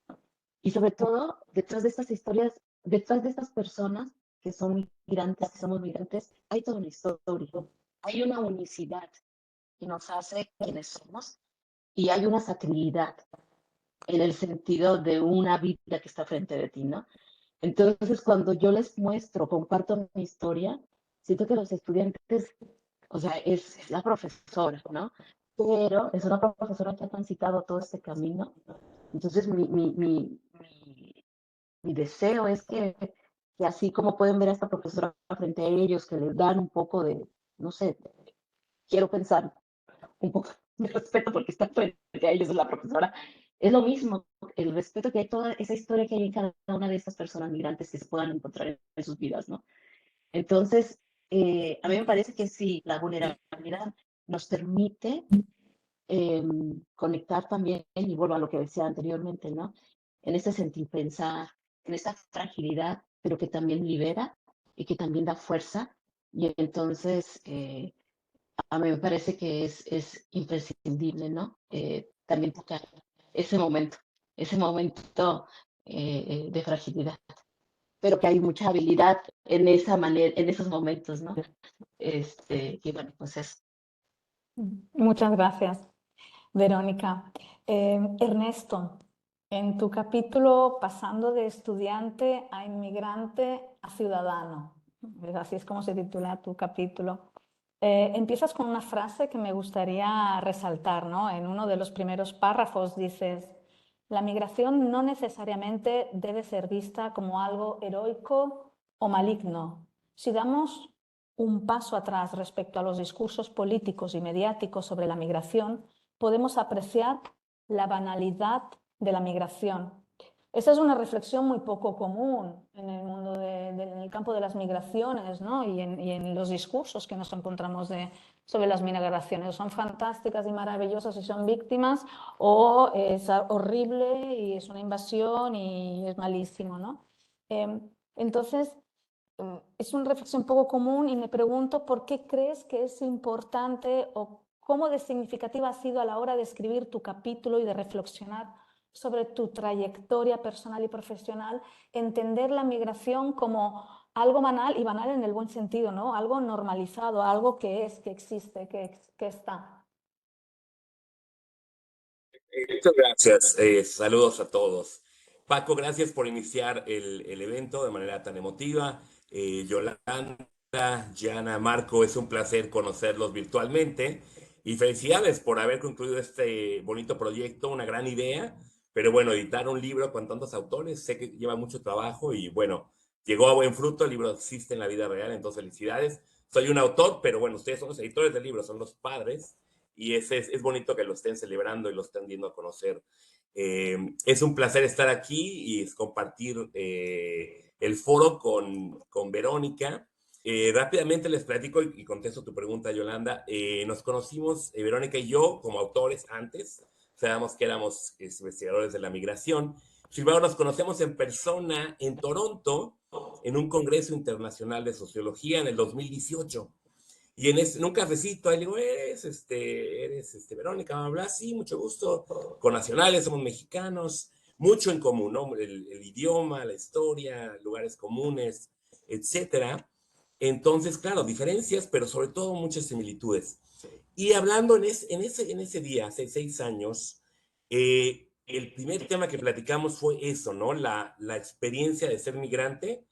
Y sobre todo, detrás de estas historias, detrás de estas personas que son migrantes, que somos migrantes, hay toda una historia, hay una unicidad que nos hace quienes somos y hay una sacralidad en el sentido de una vida que está frente de ti, ¿no? Entonces, cuando yo les muestro, comparto mi historia, siento que los estudiantes, o sea, es la profesora, ¿no? Pero es una profesora que ha transitado todo este camino. Entonces, mi deseo es que así como pueden ver a esta profesora frente a ellos, que les dan un poco de, no sé, quiero pensar un poco de respeto porque está frente a ellos, es la profesora. Es lo mismo, el respeto que hay, toda esa historia que hay en cada una de estas personas migrantes que se puedan encontrar en sus vidas, ¿no? Entonces, a mí me parece que sí, la vulnerabilidad nos permite conectar también, y vuelvo a lo que decía anteriormente, ¿no? En ese sentir pensar, en esa fragilidad, pero que también libera y que también da fuerza. Y entonces, a mí me parece que es imprescindible, ¿no? También tocar ese momento de fragilidad, pero que hay mucha habilidad en esa manera, en esos momentos, ¿no? Y bueno, pues es. Muchas gracias, Verónica. Ernesto, en tu capítulo Pasando de estudiante a inmigrante a ciudadano, así es como se titula tu capítulo, empiezas con una frase que me gustaría resaltar, ¿no? En uno de los primeros párrafos dices, la migración no necesariamente debe ser vista como algo heroico o maligno. Si damos un paso atrás respecto a los discursos políticos y mediáticos sobre la migración, podemos apreciar la banalidad de la migración. Esa es una reflexión muy poco común en el mundo, en el campo de las migraciones, ¿no? y en los discursos que nos encontramos sobre las migraciones. Son fantásticas y maravillosas y son víctimas, o es horrible y es una invasión y es malísimo, ¿no? Entonces, es una reflexión poco común y me pregunto por qué crees que es importante o cómo de significativa ha sido a la hora de escribir tu capítulo y de reflexionar sobre tu trayectoria personal y profesional, entender la migración como algo banal, y banal en el buen sentido, ¿no? Algo normalizado, algo que es, que existe, que está. Muchas gracias. Saludos a todos. Paco, gracias por iniciar el evento de manera tan emotiva. Yolanda, Gianna, Marco, es un placer conocerlos virtualmente. Y felicidades por haber concluido este bonito proyecto, una gran idea. Pero bueno, editar un libro con tantos autores, sé que lleva mucho trabajo y bueno, llegó a buen fruto. El libro existe en la vida real, entonces felicidades. Soy un autor, pero bueno, ustedes son los editores del libro, son los padres y es bonito que lo estén celebrando y lo estén dando a conocer. Es un placer estar aquí y compartir el foro con Verónica. Rápidamente les platico y contesto tu pregunta, Yolanda. Nos conocimos, Verónica y yo, como autores antes. Sabíamos que éramos investigadores de la migración. Sin embargo, nos conocemos en persona en Toronto, en un congreso internacional de sociología en el 2018. Y en un cafecito, ahí le digo, eres Verónica, bla, bla, sí, mucho gusto, con nacionales, somos mexicanos. mucho en común, ¿no? El idioma, la historia, lugares comunes, etcétera. Entonces, claro, diferencias, pero sobre todo muchas similitudes. Y hablando en ese día, hace 6 años, el primer tema que platicamos fue eso, ¿no? La experiencia de ser migrante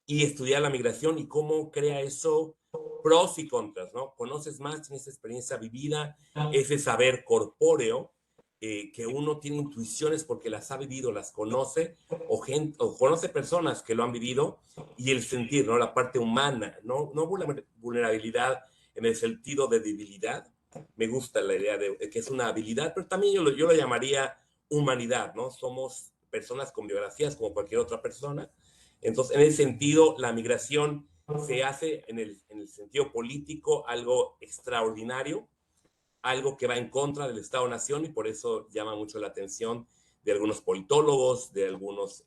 y estudiar la migración y cómo crea eso pros y contras, ¿no? Conoces más en esa experiencia vivida, ese saber corpóreo, que uno tiene intuiciones porque las ha vivido, las conoce, o conoce personas que lo han vivido, y el sentir, ¿no? La parte humana, no vulnerabilidad en el sentido de debilidad. Me gusta la idea de que es una habilidad, pero también yo lo llamaría humanidad, ¿no? Somos personas con biografías como cualquier otra persona. Entonces, en ese sentido, la migración se hace en el sentido político algo extraordinario, algo que va en contra del Estado-Nación, y por eso llama mucho la atención de algunos politólogos, de algunos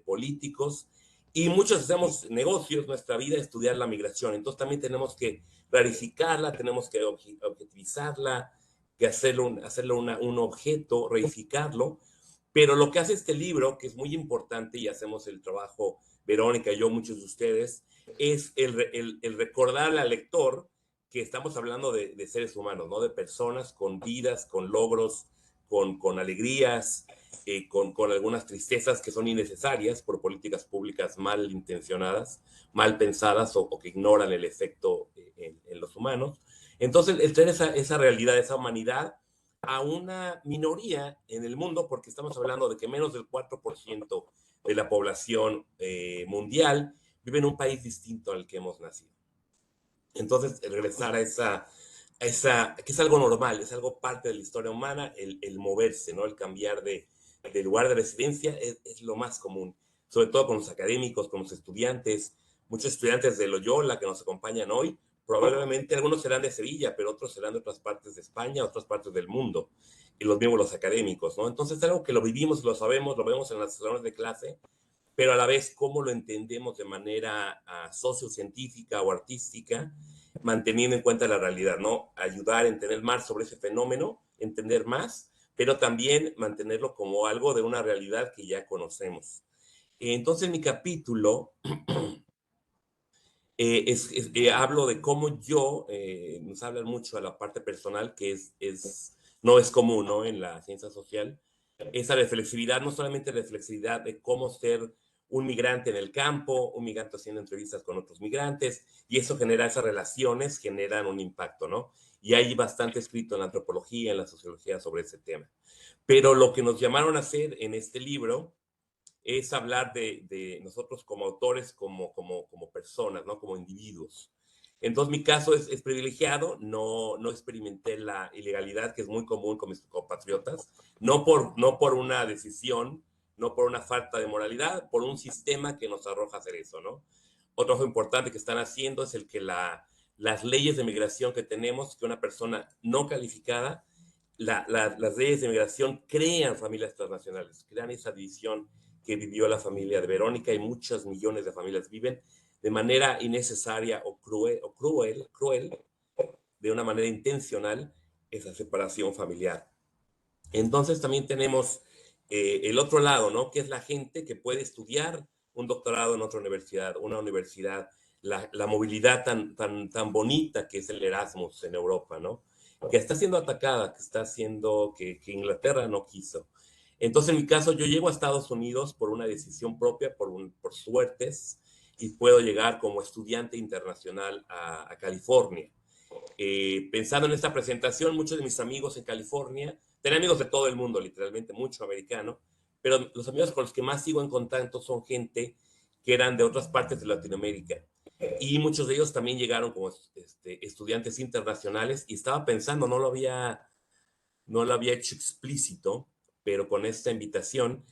políticos, y muchos hacemos negocios, nuestra vida es estudiar la migración. Entonces también tenemos que clarificarla, tenemos que objetivizarla, que hacerlo un objeto, reificarlo. Pero lo que hace este libro, que es muy importante, y hacemos el trabajo, Verónica y yo, muchos de ustedes, es el recordarle al lector que estamos hablando de seres humanos, ¿no? De personas con vidas, con logros, con alegrías, con algunas tristezas que son innecesarias por políticas públicas mal intencionadas, mal pensadas, o que ignoran el efecto en los humanos. Entonces, el tener esa realidad, esa humanidad, a una minoría en el mundo, porque estamos hablando de que menos del 4% de la población mundial vive en un país distinto al que hemos nacido. Entonces, regresar a esa, que es algo normal, es algo parte de la historia humana, el moverse, ¿no? El cambiar de lugar de residencia es lo más común, sobre todo con los académicos, con los estudiantes. Muchos estudiantes de Loyola que nos acompañan hoy, probablemente algunos serán de Sevilla, pero otros serán de otras partes de España, otras partes del mundo, y los mismos los académicos, ¿no? Entonces es algo que lo vivimos, lo sabemos, lo vemos en las salones de clase, pero a la vez cómo lo entendemos de manera sociocientífica o artística, manteniendo en cuenta la realidad, ¿no? Ayudar a entender más sobre ese fenómeno, entender más, pero también mantenerlo como algo de una realidad que ya conocemos. Entonces, mi capítulo hablo de cómo yo, nos hablan mucho a la parte personal, que no es común, ¿no? En la ciencia social, esa reflexividad, no solamente reflexividad de cómo ser un migrante en el campo, un migrante haciendo entrevistas con otros migrantes, y eso genera esas relaciones, generan un impacto, ¿no? Y hay bastante escrito en la antropología, en la sociología sobre ese tema. Pero lo que nos llamaron a hacer en este libro es hablar de nosotros como autores, como personas, ¿no? Como individuos. Entonces, mi caso es privilegiado, no experimenté la ilegalidad, que es muy común con mis compatriotas, no por una decisión, no por una falta de moralidad, por un sistema que nos arroja a hacer eso, ¿no? Otro trabajo importante que están haciendo es el que las leyes de migración que tenemos, que una persona no calificada, las leyes de migración crean familias transnacionales, crean esa división que vivió la familia de Verónica, y muchos millones de familias viven de manera innecesaria o cruel, de una manera intencional, esa separación familiar. Entonces también tenemos el otro lado, ¿no? Que es la gente que puede estudiar un doctorado en otra universidad, una universidad, la movilidad tan bonita que es el Erasmus en Europa, ¿no? Que está siendo atacada, que está haciendo que Inglaterra no quiso. Entonces, en mi caso, yo llego a Estados Unidos por una decisión propia, por suertes, y puedo llegar como estudiante internacional a California. Pensando en esta presentación, muchos de mis amigos en California, tenía amigos de todo el mundo, literalmente, mucho americano, pero los amigos con los que más sigo en contacto son gente que eran de otras partes de Latinoamérica. Y muchos de ellos también llegaron como estudiantes internacionales, y estaba pensando, no lo había hecho explícito, pero con esta invitación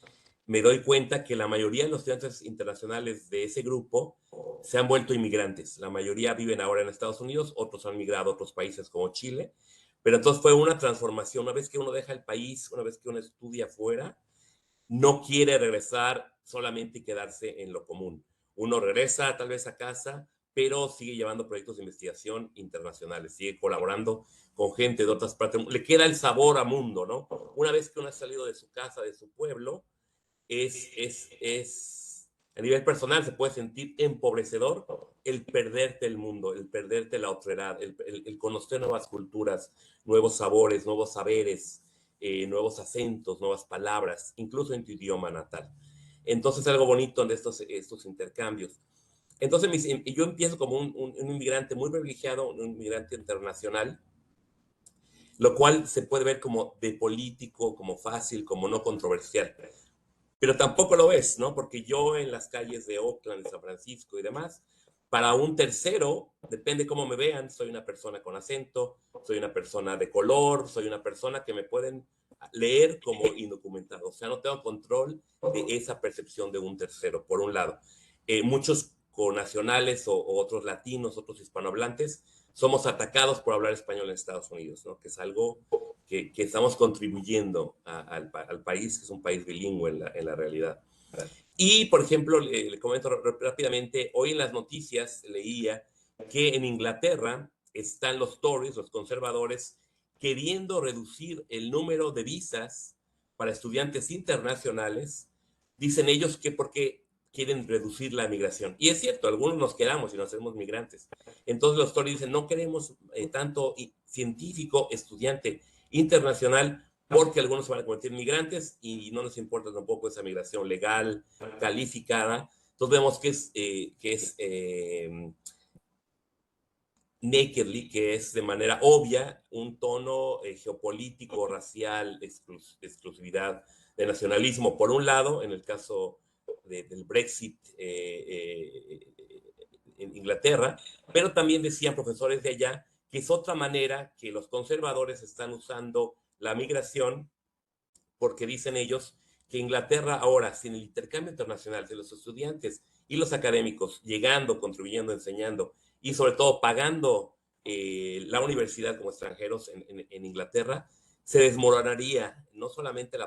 me doy cuenta que la mayoría de los estudiantes internacionales de ese grupo se han vuelto inmigrantes. La mayoría viven ahora en Estados Unidos, otros han migrado a otros países como Chile, pero entonces fue una transformación. Una vez que uno deja el país, una vez que uno estudia afuera, no quiere regresar solamente y quedarse en lo común. Uno regresa tal vez a casa, pero sigue llevando proyectos de investigación internacionales, sigue colaborando con gente de otras partes. Le queda el sabor a mundo, ¿no? Una vez que uno ha salido de su casa, de su pueblo, a nivel personal se puede sentir empobrecedor el perderte el mundo, el perderte la otredad, el conocer nuevas culturas, nuevos sabores, nuevos saberes, nuevos acentos, nuevas palabras, incluso en tu idioma natal. Entonces, algo bonito de estos intercambios. Entonces, yo empiezo como un inmigrante muy privilegiado, un inmigrante internacional, lo cual se puede ver como de político, como fácil, como no controversial. Pero tampoco lo es, ¿no? Porque yo en las calles de Oakland, de San Francisco y demás, para un tercero, depende cómo me vean, soy una persona con acento, soy una persona de color, soy una persona que me pueden leer como indocumentado. O sea, no tengo control de esa percepción de un tercero, por un lado. Muchos connacionales o otros latinos, otros hispanohablantes, somos atacados por hablar español en Estados Unidos, ¿no? Que es algo que estamos contribuyendo al país, que es un país bilingüe en la realidad. Y, por ejemplo, le comento rápidamente, hoy en las noticias leía que en Inglaterra están los Tories, los conservadores, queriendo reducir el número de visas para estudiantes internacionales. Dicen ellos que porque quieren reducir la migración. Y es cierto, algunos nos quedamos y nos hacemos migrantes. Entonces los Tories dicen, no queremos tanto científico, estudiante internacional, porque algunos se van a convertir en migrantes y no nos importa tampoco esa migración legal, calificada. Entonces vemos que es nakedly, que es de manera obvia un tono geopolítico, racial, exclusividad, de nacionalismo, por un lado, en el caso del Brexit en Inglaterra, pero también decían profesores de allá que es otra manera que los conservadores están usando la migración, porque dicen ellos que Inglaterra ahora, sin el intercambio internacional de los estudiantes y los académicos, llegando, contribuyendo, enseñando y sobre todo pagando la universidad como extranjeros en Inglaterra, se desmoronaría no solamente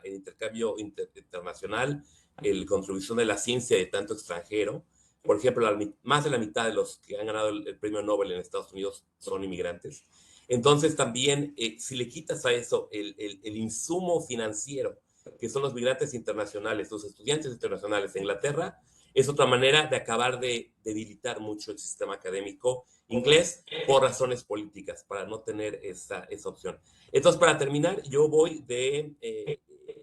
el intercambio internacional, la contribución de la ciencia de tanto extranjero. Por ejemplo, más de la mitad de los que han ganado el premio Nobel en Estados Unidos son inmigrantes. Entonces también, si le quitas a eso el insumo financiero, que son los migrantes internacionales, los estudiantes internacionales de Inglaterra, es otra manera de acabar de debilitar mucho el sistema académico inglés por razones políticas, para no tener esa opción. Entonces, para terminar, yo voy de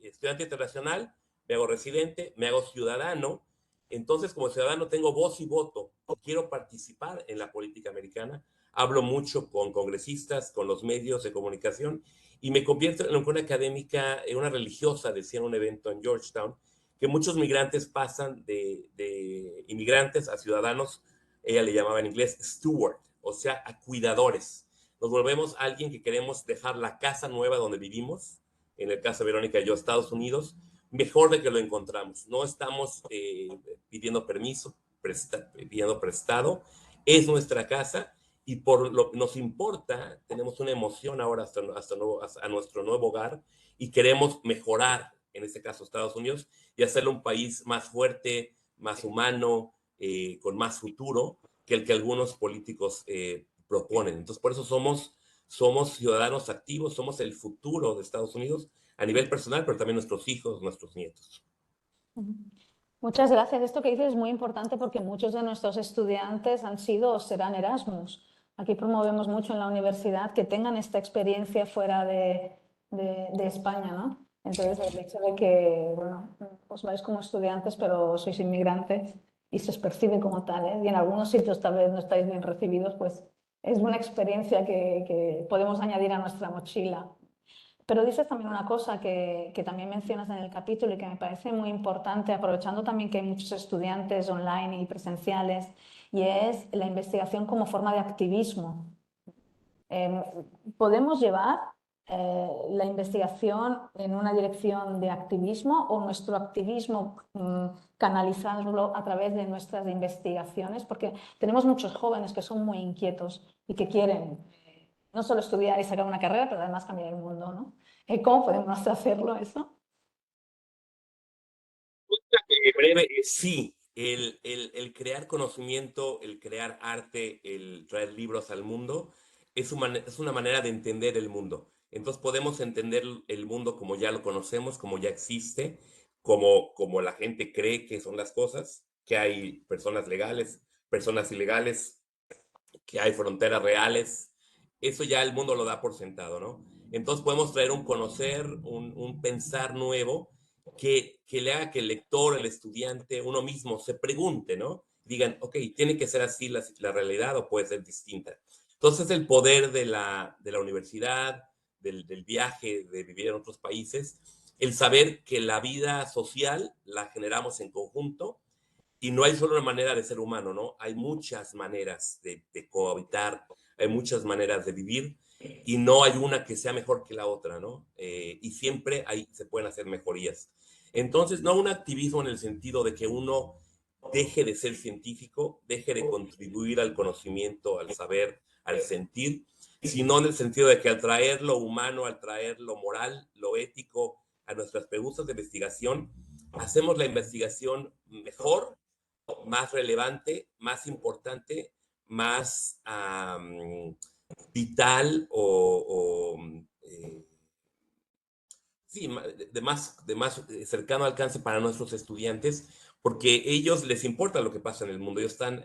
estudiante internacional, me hago residente, me hago ciudadano. Entonces, como ciudadano tengo voz y voto, quiero participar en la política americana, hablo mucho con congresistas, con los medios de comunicación y me convierto en una académica, en una religiosa, decía en un evento en Georgetown, que muchos migrantes pasan de inmigrantes a ciudadanos, ella le llamaba en inglés steward, o sea, a cuidadores. Nos volvemos alguien que queremos dejar la casa nueva donde vivimos, en el caso de Verónica y yo, Estados Unidos, mejor de que lo encontramos. No estamos pidiendo permiso, pidiendo prestado, es nuestra casa y por lo que nos importa, tenemos una emoción ahora a nuestro nuevo hogar y queremos mejorar, en este caso Estados Unidos, y hacerlo un país más fuerte, más humano, con más futuro que el que algunos políticos proponen. Entonces, por eso somos ciudadanos activos, somos el futuro de Estados Unidos a nivel personal, pero también nuestros hijos, nuestros nietos. Muchas gracias. Esto que dices es muy importante porque muchos de nuestros estudiantes han sido o serán Erasmus. Aquí promovemos mucho en la universidad que tengan esta experiencia fuera de España, ¿no? Entonces, el hecho de que, bueno, os vais como estudiantes, pero sois inmigrantes y se os percibe como tal, ¿eh? Y en algunos sitios tal vez no estáis bien recibidos, pues es una experiencia que podemos añadir a nuestra mochila. Pero dices también una cosa que también mencionas en el capítulo y que me parece muy importante, aprovechando también que hay muchos estudiantes online y presenciales, y es la investigación como forma de activismo. ¿Podemos llevar la investigación en una dirección de activismo o nuestro activismo canalizarlo a través de nuestras investigaciones? Porque tenemos muchos jóvenes que son muy inquietos y que quieren no solo estudiar y sacar una carrera, pero además cambiar el mundo, ¿no? ¿Cómo podemos hacerlo eso? Breve, sí. El crear conocimiento, el crear arte, el traer libros al mundo, es una manera de entender el mundo. Entonces podemos entender el mundo como ya lo conocemos, como ya existe, como la gente cree que son las cosas, que hay personas legales, personas ilegales, que hay fronteras reales. Eso ya el mundo lo da por sentado, ¿no? Entonces podemos traer un conocer, un pensar nuevo que le haga que el lector, el estudiante, uno mismo se pregunte, ¿no? Digan, ok, ¿tiene que ser así la realidad o puede ser distinta? Entonces el poder de la universidad, del viaje, de vivir en otros países, el saber que la vida social la generamos en conjunto y no hay solo una manera de ser humano, ¿no? Hay muchas maneras de cohabitar, hay muchas maneras de vivir y no hay una que sea mejor que la otra, ¿no? Y siempre se pueden hacer mejorías. Entonces, no un activismo en el sentido de que uno deje de ser científico, deje de contribuir al conocimiento, al saber, al sentir, sino en el sentido de que al traer lo humano, al traer lo moral, lo ético a nuestras preguntas de investigación, hacemos la investigación mejor, más relevante, más importante, más vital sí, de más cercano alcance para nuestros estudiantes, porque ellos les importa lo que pasa en el mundo, ellos están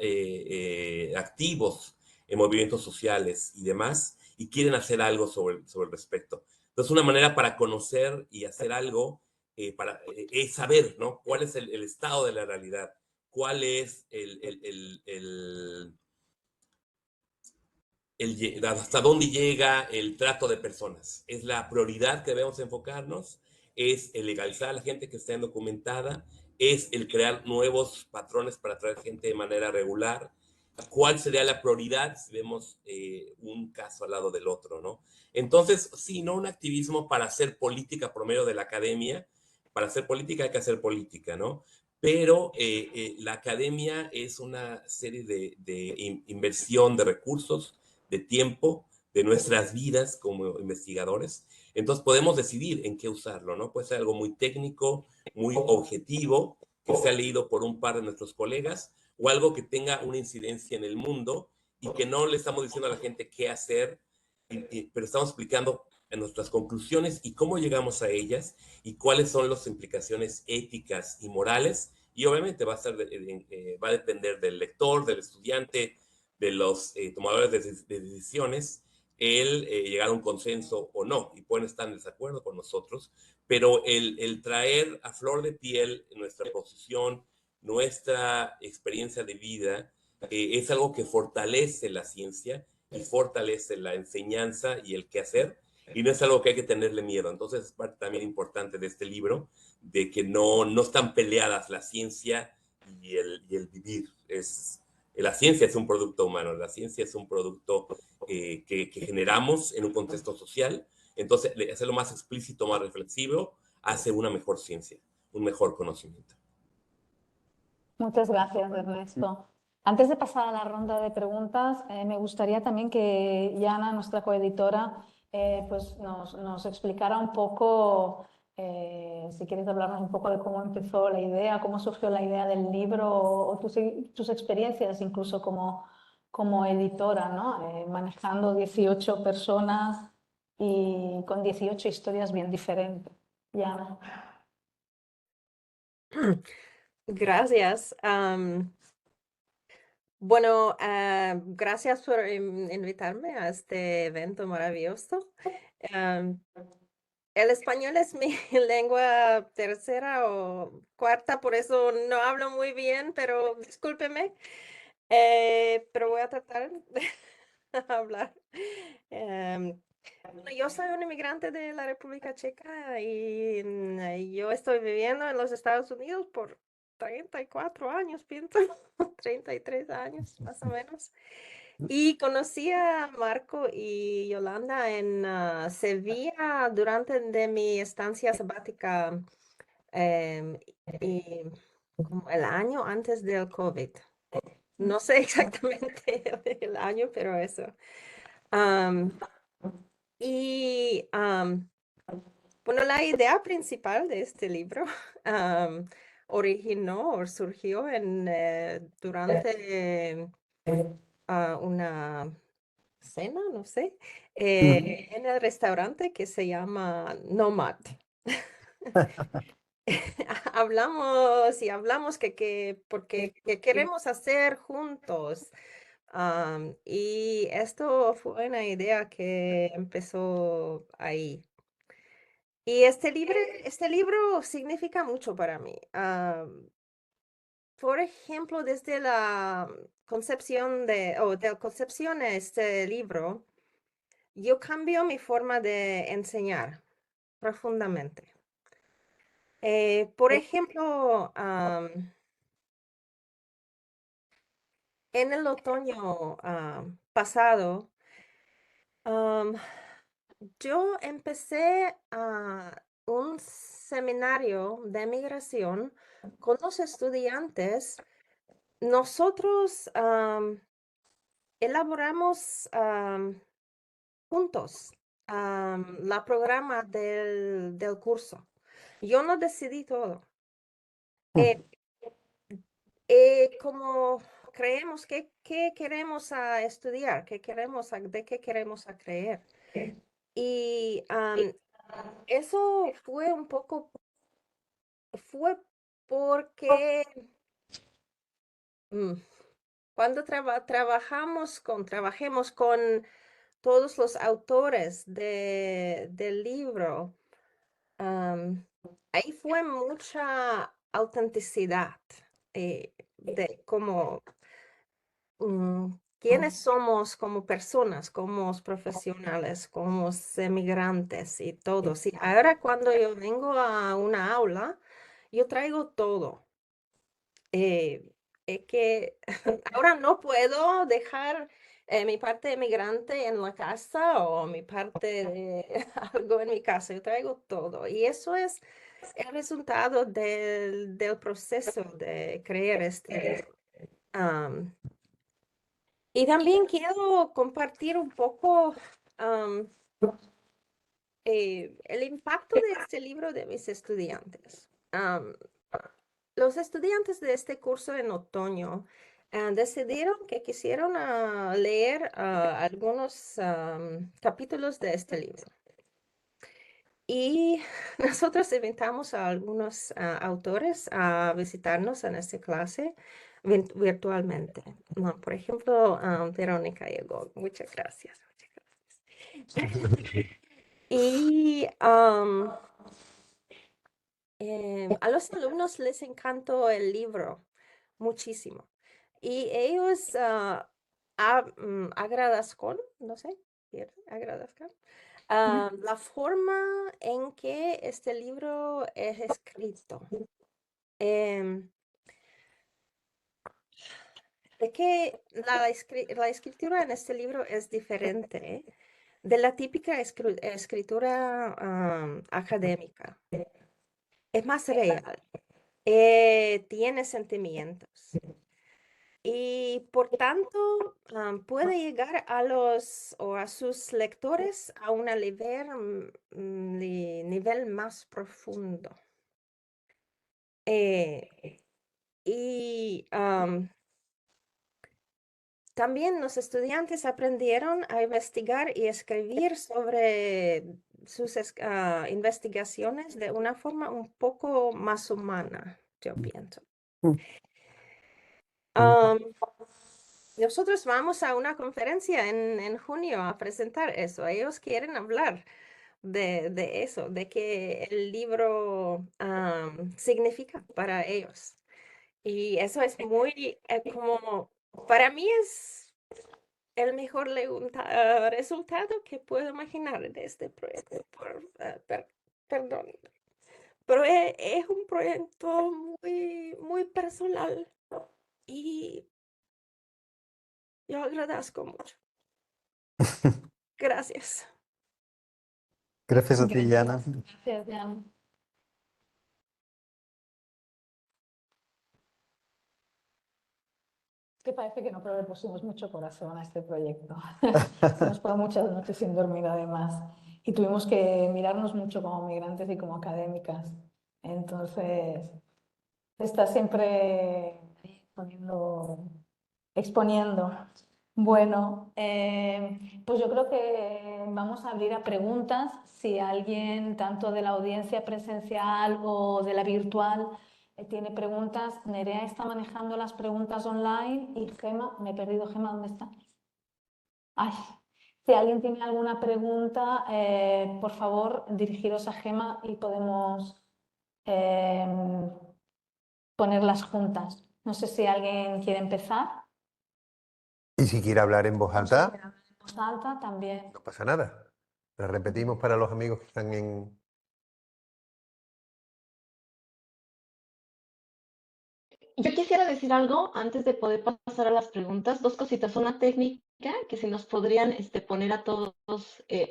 activos en movimientos sociales y demás, y quieren hacer algo sobre el respecto. Entonces, una manera para conocer y hacer algo, es saber, ¿no? ¿Cuál es el estado de la realidad? ¿Cuál es hasta dónde llega el trato de personas? Es la prioridad que debemos enfocarnos, es el legalizar a la gente que esté indocumentada, es el crear nuevos patrones para traer gente de manera regular. ¿Cuál sería la prioridad si vemos un caso al lado del otro, ¿no? Entonces, sí, no un activismo para hacer política por medio de la academia. Para hacer política hay que hacer política, ¿no? Pero la academia es una serie de inversión de recursos, de tiempo, de nuestras vidas como investigadores. Entonces podemos decidir en qué usarlo, ¿no? Puede ser algo muy técnico, muy objetivo, que sea leído por un par de nuestros colegas, o algo que tenga una incidencia en el mundo y que no le estamos diciendo a la gente qué hacer, pero estamos explicando en nuestras conclusiones y cómo llegamos a ellas y cuáles son las implicaciones éticas y morales. Y obviamente va a depender del lector, del estudiante, de los tomadores de decisiones, el llegar a un consenso o no, y pueden estar en desacuerdo con nosotros, pero el traer a flor de piel nuestra posición, nuestra experiencia de vida, es algo que fortalece la ciencia y fortalece la enseñanza y el quehacer, y no es algo que hay que tenerle miedo. Entonces es parte también importante de este libro, de que no están peleadas la ciencia y el vivir. La ciencia es un producto humano, la ciencia es un producto que generamos en un contexto social. Entonces, hacerlo más explícito, más reflexivo, hace una mejor ciencia, un mejor conocimiento. Muchas gracias, Ernesto. Antes de pasar a la ronda de preguntas, me gustaría también que Yana, nuestra coeditora, pues nos explicara un poco, si quieres hablarnos un poco de cómo empezó la idea, cómo surgió la idea del libro o tus experiencias incluso como editora, ¿no? Manejando 18 personas y con 18 historias bien diferentes. Yana. Gracias. Bueno, gracias por invitarme a este evento maravilloso. El español es mi lengua tercera o cuarta, por eso no hablo muy bien, pero discúlpeme. Pero voy a tratar de hablar. Bueno, yo soy un inmigrante de la República Checa y yo estoy viviendo en los Estados Unidos por 34 años, pienso, 33 años más o menos. Y conocí a Marco y Yolanda en Sevilla durante de mi estancia sabática em, y como el año antes del COVID. No sé exactamente el año, pero eso. Am, bueno, la idea principal de este libro originó o surgió durante una cena, no sé, en el restaurante que se llama Nomad. hablamos y hablamos porque que queremos hacer juntos. Y esto fue una idea que empezó ahí. Y este libro significa mucho para mí. Por ejemplo, desde la concepción de concepción de este libro, yo cambio mi forma de enseñar profundamente. Por ejemplo, en el otoño pasado, yo empecé un seminario de migración con los estudiantes. Nosotros elaboramos juntos la programa del curso. Yo no decidí todo. Eh, como creemos qué queremos estudiar, de qué queremos creer. Y eso fue un poco, fue porque cuando trabajemos con todos los autores del libro, ahí fue mucha autenticidad de cómo quiénes somos como personas, como profesionales, como emigrantes y todo. Sí, ahora cuando yo vengo a una aula, yo traigo todo. Que ahora no puedo dejar mi parte emigrante en la casa o mi parte de algo en mi casa. Yo traigo todo. Y eso es el resultado del proceso de crear este libro. Y también quiero compartir un poco el impacto de este libro de mis estudiantes. Los estudiantes de este curso en otoño decidieron que quisieron leer algunos capítulos de este libro. Y nosotros invitamos a algunos autores a visitarnos en esta clase virtualmente. Por ejemplo, Verónica llegó. Muchas gracias. Y a los alumnos les encantó el libro muchísimo. Y ellos agradezcan, no sé, agradezcan la forma en que este libro es escrito. De que la escritura en este libro es diferente de la típica escritura académica. Es más real. Tiene sentimientos. Y por tanto, puede llegar a sus lectores a un nivel más profundo. Y también los estudiantes aprendieron a investigar y escribir sobre sus investigaciones de una forma un poco más humana, yo pienso. Nosotros vamos a una conferencia en junio a presentar eso. Ellos quieren hablar de eso, de qué el libro significa para ellos. Y eso es muy, como, para mí es el mejor resultado que puedo imaginar de este proyecto. Perdón. Pero es un proyecto muy, muy personal y yo agradezco mucho. Gracias. Gracias a ti, Yana. Gracias, Jan. Es que parece que no pusimos mucho corazón a este proyecto. Se nos fueron muchas noches sin dormir además y tuvimos que mirarnos mucho como migrantes y como académicas. Entonces, está siempre exponiendo Bueno, pues yo creo que vamos a abrir a preguntas. Si alguien, tanto de la audiencia presencial o de la virtual, tiene preguntas. Nerea está manejando las preguntas online y Gema, me he perdido. Gema, ¿dónde está? Ay, si alguien tiene alguna pregunta, por favor, dirigiros a Gema y podemos ponerlas juntas. No sé si alguien quiere empezar. Y si quiere hablar en voz O si quiere alta, hablar en voz alta, también. no pasa nada. La repetimos para los amigos que están en... Yo quisiera decir algo antes de poder pasar a las preguntas. Dos cositas. Una técnica que si nos podrían poner a todos.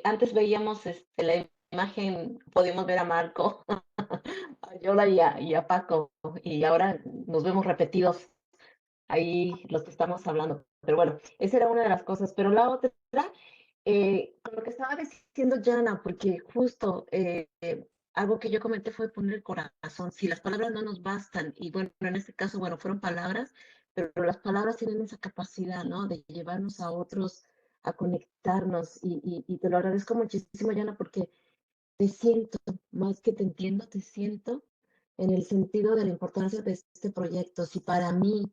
Antes veíamos la imagen, podíamos ver a Marco, a Yola y a Paco, y ahora nos vemos repetidos ahí los que estamos hablando. Pero bueno, esa era una de las cosas. Pero la otra, con lo que estaba diciendo Jana, porque justo algo que yo comenté fue poner el corazón. Si las palabras no nos bastan, y bueno, en este caso, bueno, fueron palabras, pero las palabras tienen esa capacidad, ¿no? De llevarnos a otros, a conectarnos. Y te lo agradezco muchísimo, Jana, porque te siento, más que te entiendo, te siento en el sentido de la importancia de este proyecto. Si para mí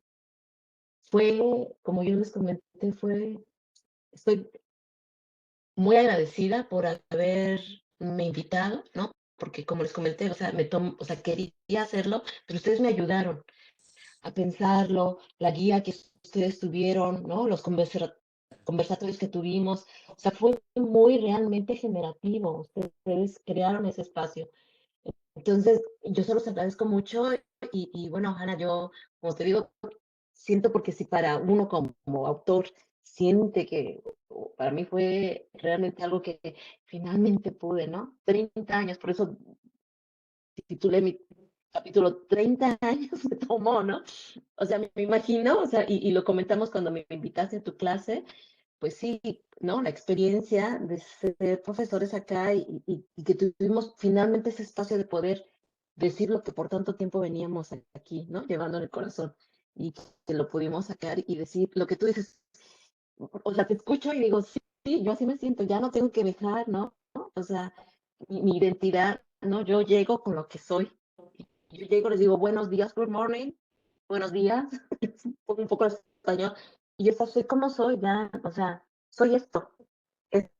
fue, como yo les comenté, estoy muy agradecida por haberme invitado, ¿no? Porque como les comenté, o sea, o sea, quería hacerlo, pero ustedes me ayudaron a pensarlo, la guía que ustedes tuvieron, ¿no? Los conversatorios que tuvimos, o sea, fue muy realmente generativo. Ustedes crearon ese espacio. Entonces, yo se los agradezco mucho y bueno, Hanna, yo, como te digo, siento porque si para uno como autor siente que para mí fue realmente algo que finalmente pude, ¿no? 30 años, por eso titulé mi capítulo 30 años me tomó, ¿no? O sea, me imagino, o sea, y lo comentamos cuando me invitaste a tu clase, pues sí, ¿no? La experiencia de ser profesores acá y que tuvimos finalmente ese espacio de poder decir lo que por tanto tiempo veníamos aquí, ¿no? Llevando en el corazón y que lo pudimos sacar y decir lo que tú dices. O sea, te escucho y digo, sí, sí, yo así me siento, ya no tengo que dejar, ¿no? O sea, mi identidad, ¿no? Yo llego con lo que soy. Yo llego, les digo, buenos días, good morning, buenos días, un poco de español, y yo soy como soy, ya, o sea, soy esto. Es-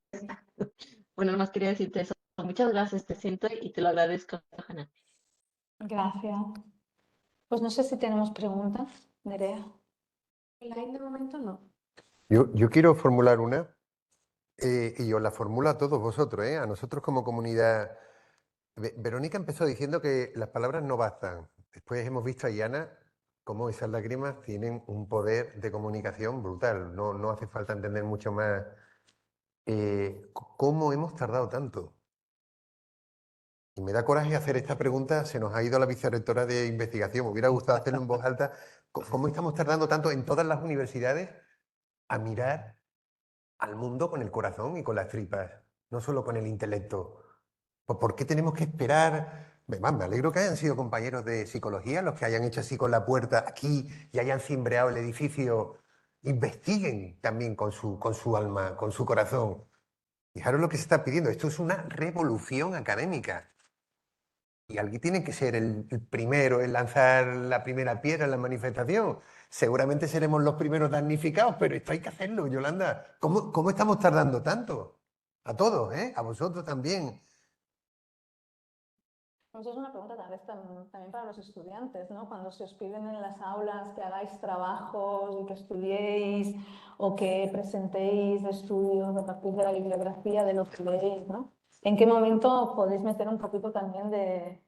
Bueno, nomás quería decirte eso. Muchas gracias, te siento y te lo agradezco, Hanna. Gracias. Pues no sé si tenemos preguntas, Nerea. Online de momento no. Yo quiero formular una y os la formulo a todos vosotros, a nosotros como comunidad. Verónica empezó diciendo que las palabras no bastan. Después hemos visto a Iana cómo esas lágrimas tienen un poder de comunicación brutal. No, no hace falta entender mucho más cómo hemos tardado tanto. Y me da coraje hacer esta pregunta, se nos ha ido la vicerrectora de investigación, me hubiera gustado hacerlo en voz alta. ¿Cómo estamos tardando tanto en todas las universidades a mirar al mundo con el corazón y con las tripas, no solo con el intelecto? Pues ¿por qué tenemos que esperar? Además, me alegro que hayan sido compañeros de psicología, los que hayan hecho así con la puerta aquí y hayan cimbreado el edificio. Investiguen también con su alma, con su corazón. Fijaros lo que se está pidiendo. Esto es una revolución académica. Y alguien tiene que ser el primero en lanzar la primera piedra en la manifestación. Seguramente seremos los primeros damnificados, pero esto hay que hacerlo, Yolanda. ¿Cómo estamos tardando tanto? A todos, ¿eh? A vosotros también. Pues es una pregunta tal vez también para los estudiantes, ¿no? Cuando se os piden en las aulas que hagáis trabajos y que estudiéis o que presentéis estudios a partir de la bibliografía de lo que leéis, ¿no? ¿En qué momento podéis meter un poquito también de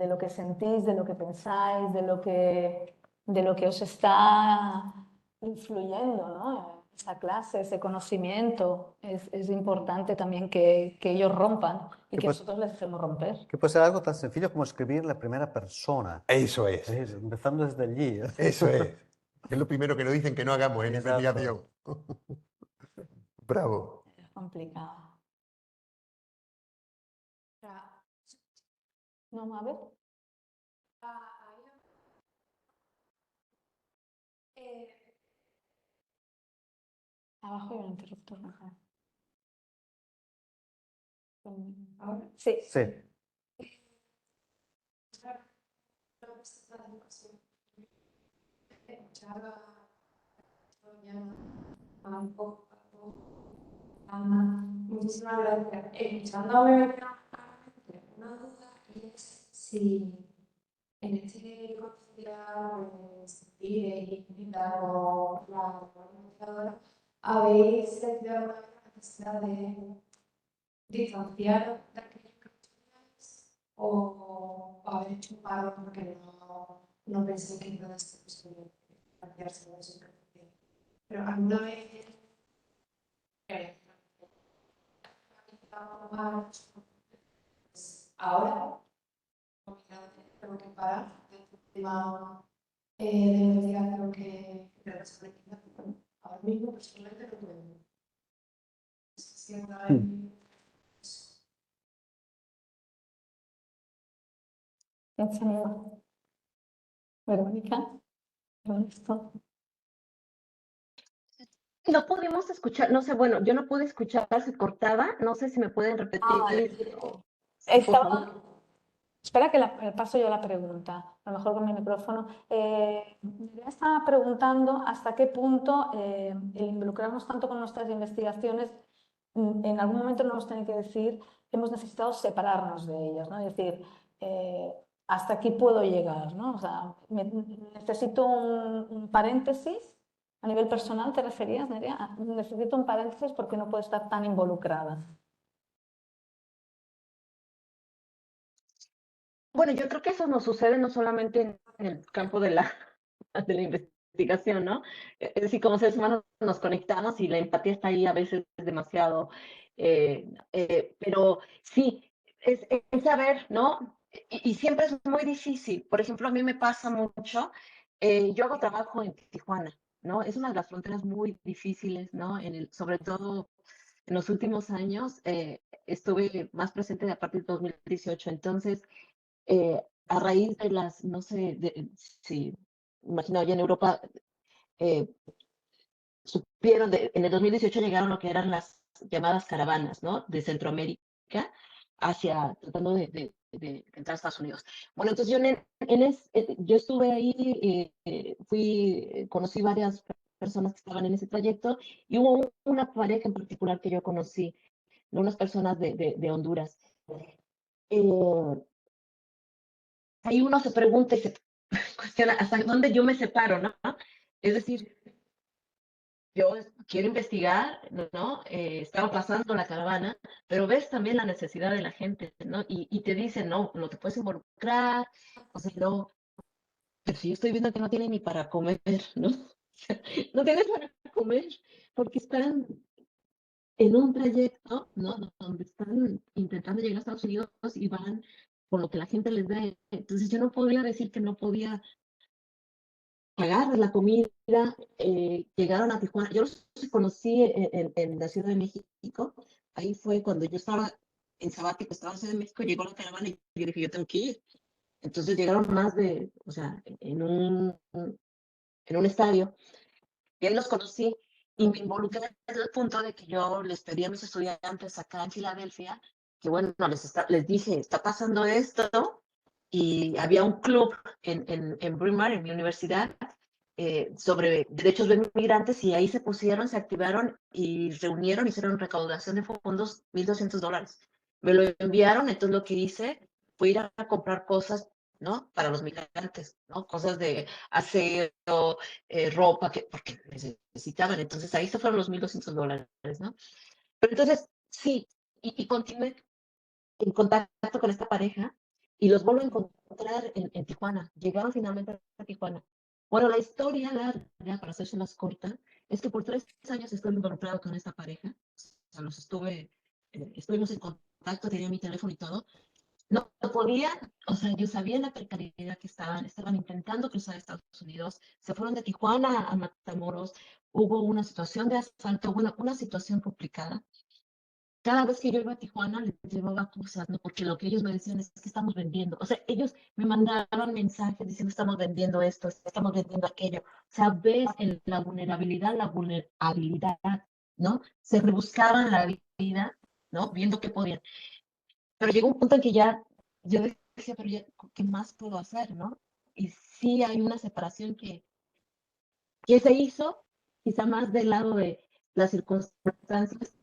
lo que sentís, de lo que pensáis, de lo que os está influyendo, ¿no? Esa clase, ese conocimiento, es importante también que ellos rompan y Que que pues, nosotros les dejemos romper. que puede ser algo tan sencillo como escribir en la primera persona, Eso es. empezando desde allí. Eso es. Es lo primero que nos dicen que no hagamos en Exacto. investigación. Bravo. Es complicado. No, a ver. Abajo hay un interruptor. Ajá. ¿Ahora? Sí. Sí. Muchísimas gracias. Escuchándome, una duda es si en este conciliar, sentir y brindar o la negociadora, habéis sentido alguna vez la necesidad de distanciar de aquellos que estudiáis o habéis hecho un paro porque no penséis que pueda ser posible distanciarse de eso que estudiáis. Pero alguna vez ahora tengo que parar del tema de investigación que resuelve ahora mismo personalmente no puedo. ¿Quién se anima? Verónica. Ernesto. No pudimos escuchar, no sé, bueno, yo no pude escuchar, se cortaba, no sé si me pueden repetir. Por Estaba, favor. espera que paso yo la pregunta, a lo mejor con mi micrófono. Nerea estaba preguntando hasta qué punto el involucrarnos tanto con nuestras investigaciones, en algún momento nos hemos tenido que decir que hemos necesitado separarnos de ellas, ¿no? Es decir, hasta aquí puedo llegar, ¿no? O sea, necesito un paréntesis. A nivel personal, ¿te referías, Nerea? Necesito un paréntesis porque no puedo estar tan involucrada. Bueno, yo creo que eso nos sucede no solamente en el campo de la investigación, ¿no? Es decir, como seres humanos nos conectamos y la empatía está ahí a veces demasiado, pero sí, es saber, ¿no? Y siempre es muy difícil. Por ejemplo, a mí me pasa mucho, yo hago trabajo en Tijuana, ¿no? Es una de las fronteras muy difíciles, ¿no? Sobre todo en los últimos años, estuve más presente a partir de 2018, entonces a raíz de las, no sé, si, imagino, allá en Europa, eh, supieron, en el 2018 llegaron lo que eran las llamadas caravanas, ¿no? De Centroamérica tratando de entrar a Estados Unidos. Bueno, entonces yo estuve ahí, conocí varias personas que estaban en ese trayecto y hubo una pareja en particular que yo conocí, ¿no? Unas personas de Honduras. Eh, Ahí uno se pregunta y se cuestiona hasta dónde yo me separo, ¿no? Es decir, yo quiero investigar, ¿no? Estaba pasando la caravana, pero ves también la necesidad de la gente, ¿no? Y te dicen, no, no te puedes involucrar, o sea, no, pero si yo estoy viendo que no tienen ni para comer, ¿no? No tienen para comer porque están en un trayecto, ¿no? Donde están intentando llegar a Estados Unidos y van por lo que la gente les dé. Entonces yo no podía decir que no podía pagar la comida, llegaron a Tijuana. Yo los conocí en la Ciudad de México. Ahí fue cuando yo estaba en sabático, estaba en la Ciudad de México, llegó la caravana y yo dije, yo tengo que ir. Entonces llegaron más de, o sea, en un estadio, y ahí los conocí y me involucré desde el punto de que yo les pedí a mis estudiantes acá en Filadelfia que, bueno, les dije, está pasando esto, y había un club en Bryn Mawr, en mi universidad, sobre derechos de migrantes, y ahí se pusieron, se activaron y reunieron, hicieron recaudación de fondos, $1,200. Me lo enviaron, entonces lo que hice fue ir a comprar cosas, ¿no? Para los migrantes, ¿no? Cosas de aseo, ropa, porque necesitaban. Entonces ahí se fueron los $1,200, ¿no? Pero entonces, sí, y continué en contacto con esta pareja y los vuelvo a encontrar en Tijuana. Llegaron finalmente a Tijuana. Bueno, la historia larga, para hacerse más corta, es que por 3 años estoy involucrado con esta pareja. O sea, estuvimos en contacto, tenía mi teléfono y todo. No podían, o sea, yo sabía la precariedad que estaban intentando cruzar a Estados Unidos, se fueron de Tijuana a Matamoros, hubo una situación de asalto, bueno, una situación complicada. Cada vez que yo iba a Tijuana les llevaba cosas, ¿no? Porque lo que ellos me decían es que estamos vendiendo. O sea, ellos me mandaban mensajes diciendo estamos vendiendo esto, estamos vendiendo aquello. O sea, ves en la vulnerabilidad ¿no? Se rebuscaban la vida, ¿no? Viendo qué podían. Pero llegó un punto en que ya yo decía, pero ya, ¿qué más puedo hacer, no? Y sí hay una separación que se hizo, quizá más del lado de las circunstancias.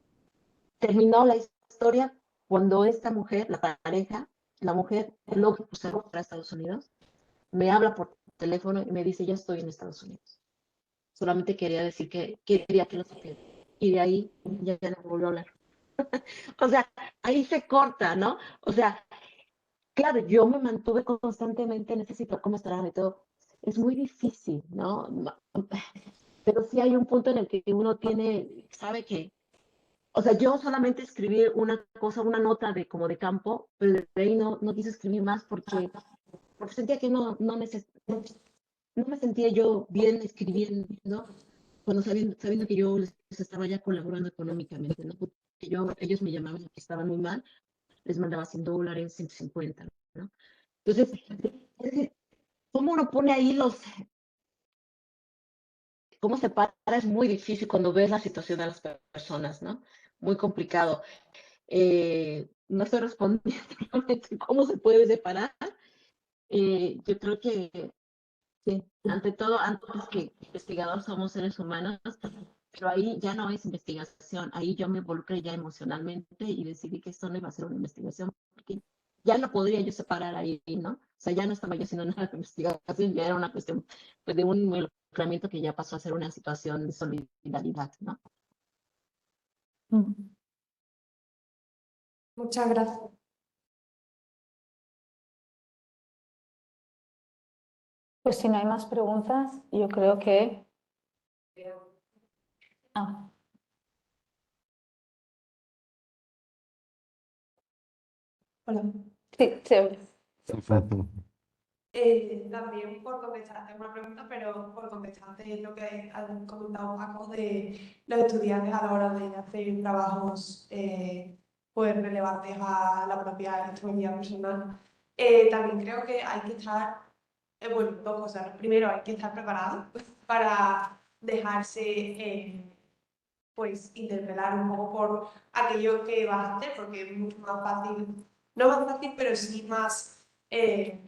Terminó la historia cuando esta mujer, la pareja, la mujer, luego se fue para Estados Unidos, me habla por teléfono y me dice, ya estoy en Estados Unidos. Solamente quería decir que quería que lo supiera. Y de ahí ya no volvió a hablar. O sea, ahí se corta, ¿no? O sea, claro, yo me mantuve constantemente en ese sitio, cómo estarán y todo. Es muy difícil, ¿no? Pero sí hay un punto en el que uno tiene, sabe que, o sea, yo solamente escribí una cosa, una nota de como de campo, pero de ahí no quise escribir más porque sentía que no me sentía yo bien escribiendo, ¿no? Cuando sabiendo que yo les estaba ya colaborando económicamente, ¿no? Porque ellos me llamaban que estaban muy mal, les mandaba $100, 150, ¿no? Entonces, es decir, ¿cómo uno pone ahí cómo se para? Es muy difícil cuando ves la situación de las personas, ¿no? Muy complicado. No estoy respondiendo realmente cómo se puede separar. Yo creo que sí, ante todo, antes que investigador somos seres humanos, pero ahí ya no es investigación, ahí yo me involucré ya emocionalmente y decidí que esto no iba a ser una investigación, porque ya no podría yo separar ahí, ¿no? O sea, ya no estaba yo haciendo nada de investigación, ya era una cuestión pues, de un involucramiento que ya pasó a ser una situación de solidaridad, ¿no? Muchas gracias. Pues si no hay más preguntas, yo creo que... Ah, Hola. sí, chévere. También por contestarte una pregunta, pero por contestarte lo que has comentado Paco de los estudiantes a la hora de hacer trabajos pues relevantes a la propia historia personal. También creo que hay que estar, bueno, dos cosas. Primero, hay que estar preparado para dejarse pues interpelar un poco por aquello que vas a hacer, porque es mucho más fácil, no más fácil, pero sí más,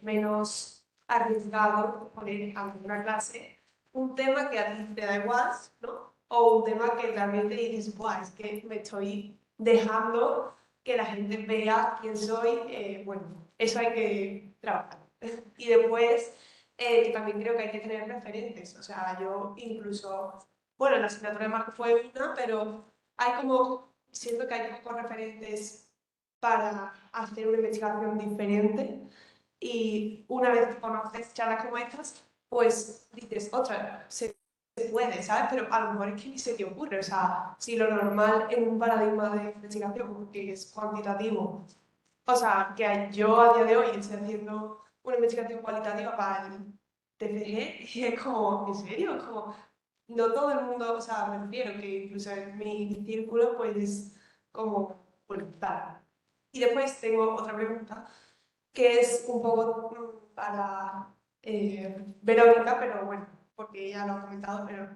menos arriesgado poner ante una clase un tema que a ti te da igual, ¿no? O un tema que realmente dices, ¡buah! Es que me estoy dejando que la gente vea quién soy. Bueno, eso hay que trabajar. Y después, que también creo que hay que tener referentes. O sea, yo incluso bueno, la asignatura de Marco fue una, pero hay como, siento que hay pocos referentes para hacer una investigación diferente y una vez que conoces charlas como estas, pues dices, otra, se puede, ¿sabes? Pero a lo mejor es que ni se te ocurre, o sea, si lo normal en un paradigma de investigación que es cuantitativo, o sea, que yo a día de hoy estoy haciendo una investigación cualitativa para el TFG y es como, ¿en serio? Es como, no todo el mundo, o sea, me refiero que incluso en mi círculo, pues, como, bueno, tal. Y después tengo otra pregunta, que es un poco para Verónica, pero bueno, porque ella lo ha comentado, pero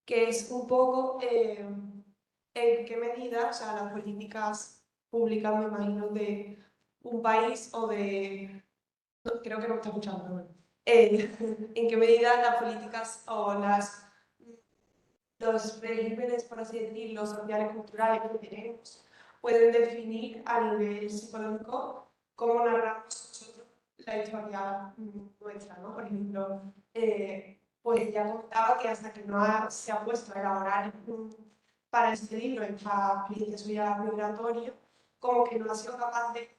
que es un poco en qué medida, o sea, las políticas públicas, me imagino, de un país o de... no, creo que no me está escuchando, pero bueno. En qué medida las políticas o los regímenes, por así decirlo, sociales, culturales que tenemos, pueden definir a nivel psicológico cómo narramos nosotros la historia nuestra, ¿no? Por ejemplo, pues ya comentaba que hasta que se ha puesto a elaborar para este libro esta experiencia suya migratoria, como que no ha sido capaz de,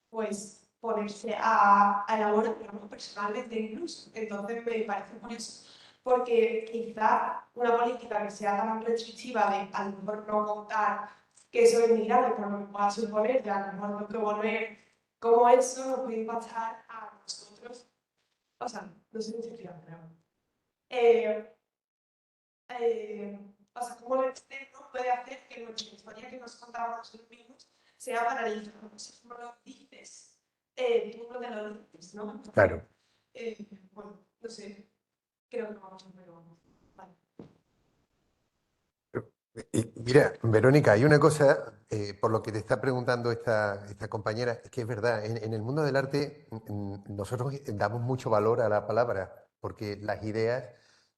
pues, ponerse a elaborar, digamos, personalmente incluso. Entonces me parece curioso porque quizá una política que sea tan restrictiva de a lo mejor no contar que soy inmigrante por lo que pueda suponer, de a lo mejor tengo que volver, como eso nos puede impactar a nosotros. O sea, no sé si estoy explicando, pero... Eh, o sea, cómo lo externo puede hacer que nuestra historia que nos contamos nosotros mismos sea paralítica. No sé cómo lo dices, tú no te lo dices, ¿no? Claro. Bueno, no sé, creo que no vamos a ver, vale. Mira, Verónica, hay una cosa, por lo que te está preguntando esta compañera, es que es verdad, en el mundo del arte nosotros damos mucho valor a la palabra, porque las ideas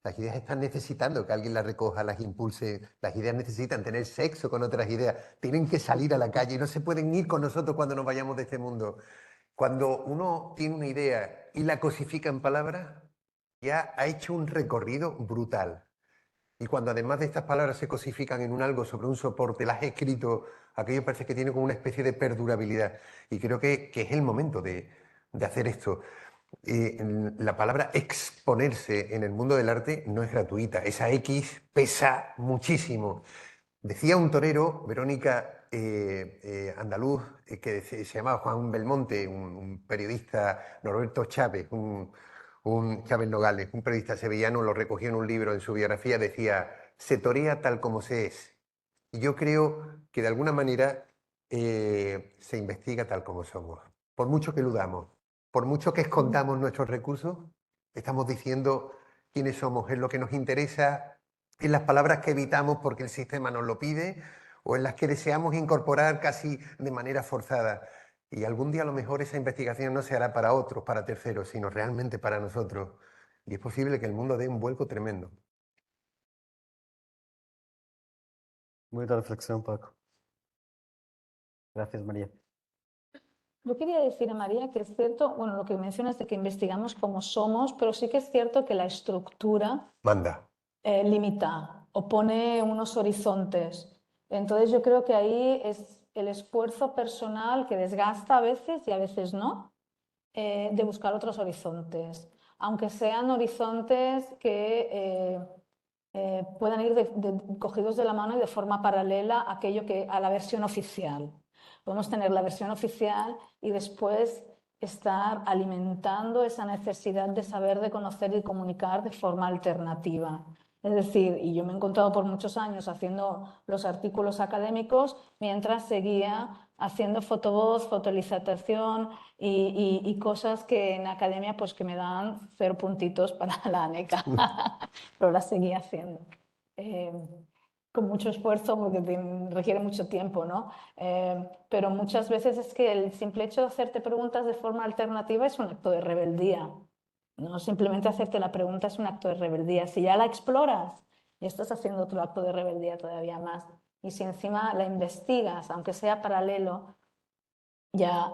están necesitando que alguien las recoja, las impulse, las ideas necesitan tener sexo con otras ideas, tienen que salir a la calle, no se pueden ir con nosotros cuando nos vayamos de este mundo. Cuando uno tiene una idea y la cosifica en palabras, ya ha hecho un recorrido brutal. Y cuando además de estas palabras se cosifican en un algo sobre un soporte, las has escrito, aquello parece que tiene como una especie de perdurabilidad. Y creo que es el momento de hacer esto. La palabra exponerse en el mundo del arte no es gratuita. Esa X pesa muchísimo. Decía un torero, Verónica, andaluz, se llamaba Juan Belmonte, un periodista, Norberto Chávez, un Chávez Nogales, un periodista sevillano, lo recogió en un libro en su biografía, decía, se torea tal como se es. Y yo creo que de alguna manera se investiga tal como somos. Por mucho que ludamos, por mucho que escondamos nuestros recursos, estamos diciendo quiénes somos, es lo que nos interesa, en las palabras que evitamos porque el sistema nos lo pide o en las que deseamos incorporar casi de manera forzada. Y algún día a lo mejor esa investigación no se hará para otros, para terceros, sino realmente para nosotros. Y es posible que el mundo dé un vuelco tremendo. Buena reflexión, Paco. Gracias, María. Yo quería decir, María, que es cierto, bueno, lo que mencionas de que investigamos cómo somos, pero sí que es cierto que la estructura Manda. limita o pone unos horizontes. Entonces yo creo que ahí es el esfuerzo personal que desgasta a veces y a veces no, de buscar otros horizontes, aunque sean horizontes que puedan ir cogidos de la mano y de forma paralela a a la versión oficial. Podemos tener la versión oficial y después estar alimentando esa necesidad de saber, de conocer y comunicar de forma alternativa. Es decir, y yo me he encontrado por muchos años haciendo los artículos académicos mientras seguía haciendo fotovoz, fotolicitación y cosas que en academia pues que me dan 0 puntitos para la ANECA, pero las seguía haciendo. Con mucho esfuerzo porque requiere mucho tiempo, ¿no? Pero muchas veces es que el simple hecho de hacerte preguntas de forma alternativa es un acto de rebeldía. No simplemente hacerte la pregunta es un acto de rebeldía. Si ya la exploras, ya estás haciendo otro acto de rebeldía todavía más. Y si encima la investigas, aunque sea paralelo, ya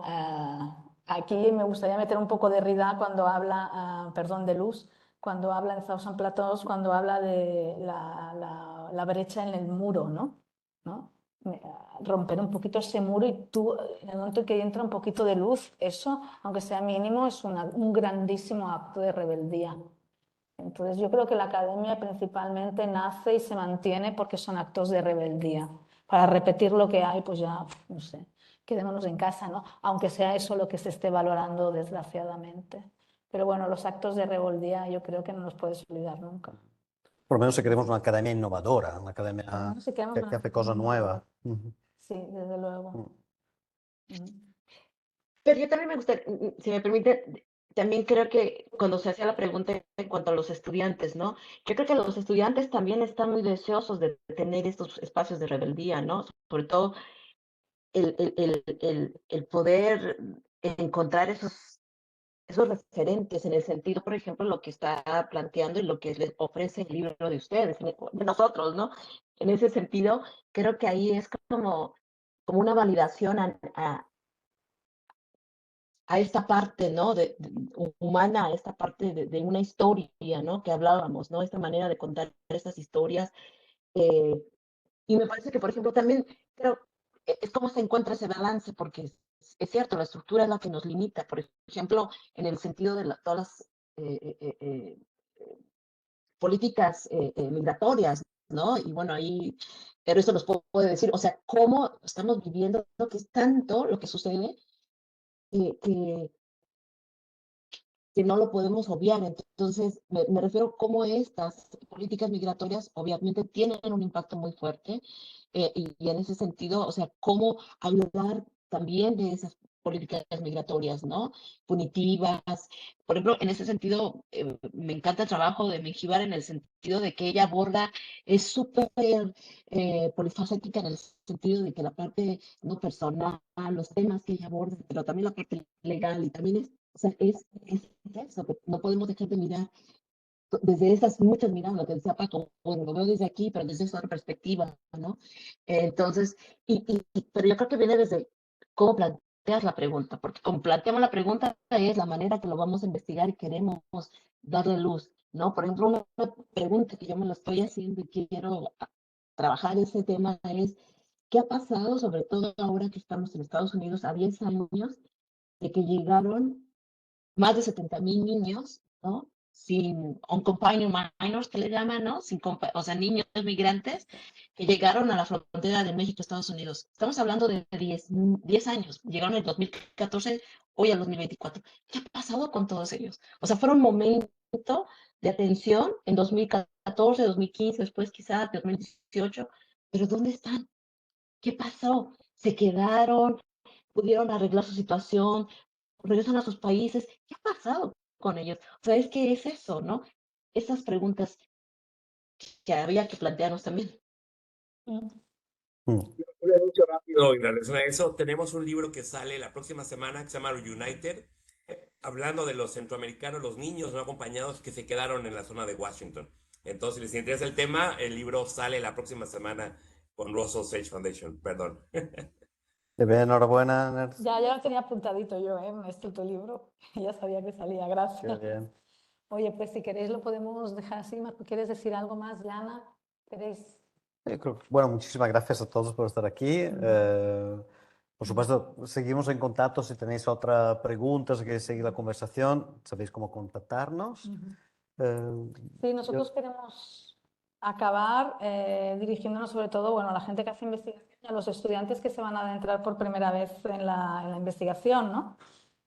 aquí me gustaría meter un poco de Derrida cuando habla, perdón, de Luz, cuando habla en Thousand Plateaus, cuando habla de la brecha en el muro, ¿no? ¿No? Romper un poquito ese muro y tú, en el momento en que entra un poquito de luz, eso, aunque sea mínimo, es un grandísimo acto de rebeldía. Entonces yo creo que la academia principalmente nace y se mantiene porque son actos de rebeldía. Para repetir lo que hay, pues ya, no sé, quedémonos en casa, ¿no? Aunque sea eso lo que se esté valorando desgraciadamente. Pero bueno, los actos de rebeldía yo creo que no los puedes olvidar nunca. Por lo menos si queremos una academia innovadora, una academia Por lo menos si queremos que hace cosas nuevas. Sí, desde luego. Pero yo también me gustaría, si me permite, también creo que cuando se hacía la pregunta en cuanto a los estudiantes, ¿no? Yo creo que los estudiantes también están muy deseosos de tener estos espacios de rebeldía, ¿no? Sobre todo el poder encontrar esos referentes en el sentido, por ejemplo, lo que está planteando y lo que les ofrece el libro de ustedes, de nosotros, ¿no? En ese sentido, creo que ahí es como una validación a esta parte, ¿no? Humana, a esta parte de una historia, ¿no? Que hablábamos, ¿no? Esta manera de contar estas historias. Y me parece que, por ejemplo, también creo, es cómo se encuentra ese balance, porque es cierto, la estructura es la que nos limita, por ejemplo, en el sentido de todas las políticas migratorias, ¿no? Y bueno, ahí, pero eso nos puede decir, o sea, cómo estamos viviendo, lo que es tanto lo que sucede que que no lo podemos obviar. Entonces, me refiero a cómo estas políticas migratorias obviamente tienen un impacto muy fuerte y en ese sentido, o sea, cómo hablar también de esas políticas migratorias, ¿no? Punitivas. Por ejemplo, en ese sentido, me encanta el trabajo de Mengíbar en el sentido de que ella aborda, es súper polifacética en el sentido de que la parte no personal, los temas que ella aborda, pero también la parte legal y también es, o sea, es eso, que no podemos dejar de mirar desde esas muchas miradas, lo que decía Paco, bueno, lo veo desde aquí, pero desde esa otra perspectiva, ¿no? Entonces, pero yo creo que viene desde cómo planteas la pregunta, porque como planteamos la pregunta es la manera que lo vamos a investigar y queremos darle luz, ¿no? Por ejemplo, una pregunta que yo me la estoy haciendo y quiero trabajar ese tema es, ¿qué ha pasado, sobre todo ahora que estamos en Estados Unidos a 10 años de que llegaron más de 70,000 niños, ¿no? Sin unaccompanied minors, que le llaman, ¿no? O sea, niños migrantes que llegaron a la frontera de México, Estados Unidos. Estamos hablando de 10 años. Llegaron en el 2014, hoy al 2024. ¿Qué ha pasado con todos ellos? O sea, fueron un momento de atención en 2014, 2015, después quizás 2018, pero ¿dónde están? ¿Qué pasó? ¿Se quedaron? ¿Pudieron arreglar su situación? ¿Regresan a sus países? ¿Qué ha pasado con ellos? O sea, es que es eso, ¿no? Esas preguntas que había que plantearnos también. Mm. Un anuncio rápido en relación a eso. Tenemos un libro que sale la próxima semana que se llama Reunited, hablando de los centroamericanos, los niños no acompañados que se quedaron en la zona de Washington. Entonces, si les interesa el tema, el libro sale la próxima semana con Russell Sage Foundation. Perdón. Te veo, enhorabuena, Ners. Ya lo tenía apuntadito yo, Ernesto, tu libro. Ya sabía que salía, Qué gracias. bien. Oye, pues si queréis lo podemos dejar así. Marco, ¿quieres decir algo más, Jana? ¿Queréis? Bueno, muchísimas gracias a todos por estar aquí. Por supuesto, seguimos en contacto. Si tenéis otra pregunta, si queréis seguir la conversación, sabéis cómo contactarnos. Sí, nosotros queremos acabar dirigiéndonos sobre todo, bueno, a la gente que hace investigación y a los estudiantes que se van a adentrar por primera vez en la investigación, ¿no?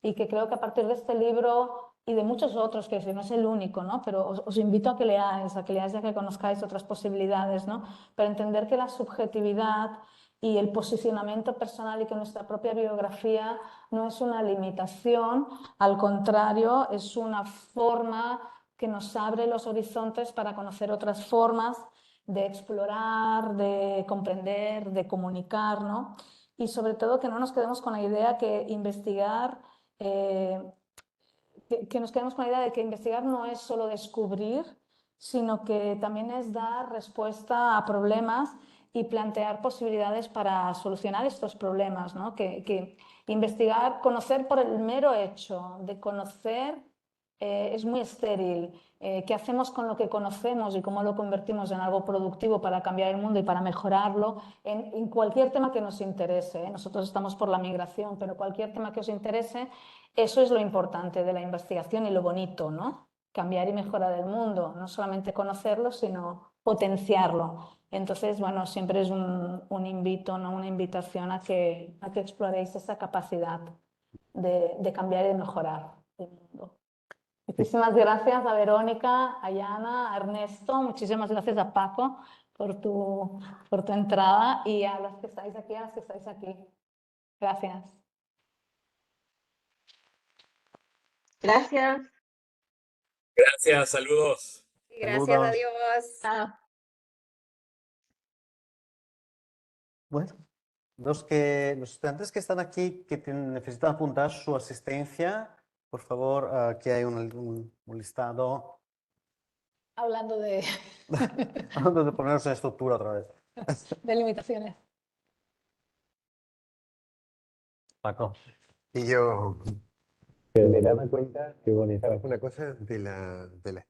Y que creo que a partir de este libro y de muchos otros, que no es el único, ¿no? Pero os invito a que leáis ya que conozcáis otras posibilidades, ¿no? Pero entender que la subjetividad y el posicionamiento personal y que nuestra propia biografía no es una limitación, al contrario, es una forma que nos abre los horizontes para conocer otras formas de explorar, de comprender, de comunicar, ¿no? Y sobre todo que no nos quedemos con la idea que investigar, que nos quedemos con la idea de que investigar no es solo descubrir, sino que también es dar respuesta a problemas y plantear posibilidades para solucionar estos problemas, ¿no? Que investigar, conocer por el mero hecho de conocer es muy estéril. ¿Qué hacemos con lo que conocemos y cómo lo convertimos en algo productivo para cambiar el mundo y para mejorarlo en cualquier tema que nos interese? Nosotros estamos por la migración, pero cualquier tema que os interese, eso es lo importante de la investigación y lo bonito, ¿no? Cambiar y mejorar el mundo, no solamente conocerlo, sino potenciarlo. Entonces, bueno, siempre es un invito, ¿no? Una invitación a que exploréis esa capacidad de cambiar y de mejorar el mundo. Muchísimas gracias a Verónica, a Yana, a Ernesto, muchísimas gracias a Paco por tu entrada y a las que estáis aquí, a las que estáis aquí. Gracias. Gracias. Gracias, saludos. Gracias, Saludos. adiós. Chao. Bueno, los estudiantes que están aquí, que necesitan apuntar su asistencia, por favor, aquí hay un listado. Hablando de, Antes de ponernos en estructura otra vez. de limitaciones. Paco. Y yo me daba cuenta, Qué bonito. una cosa de la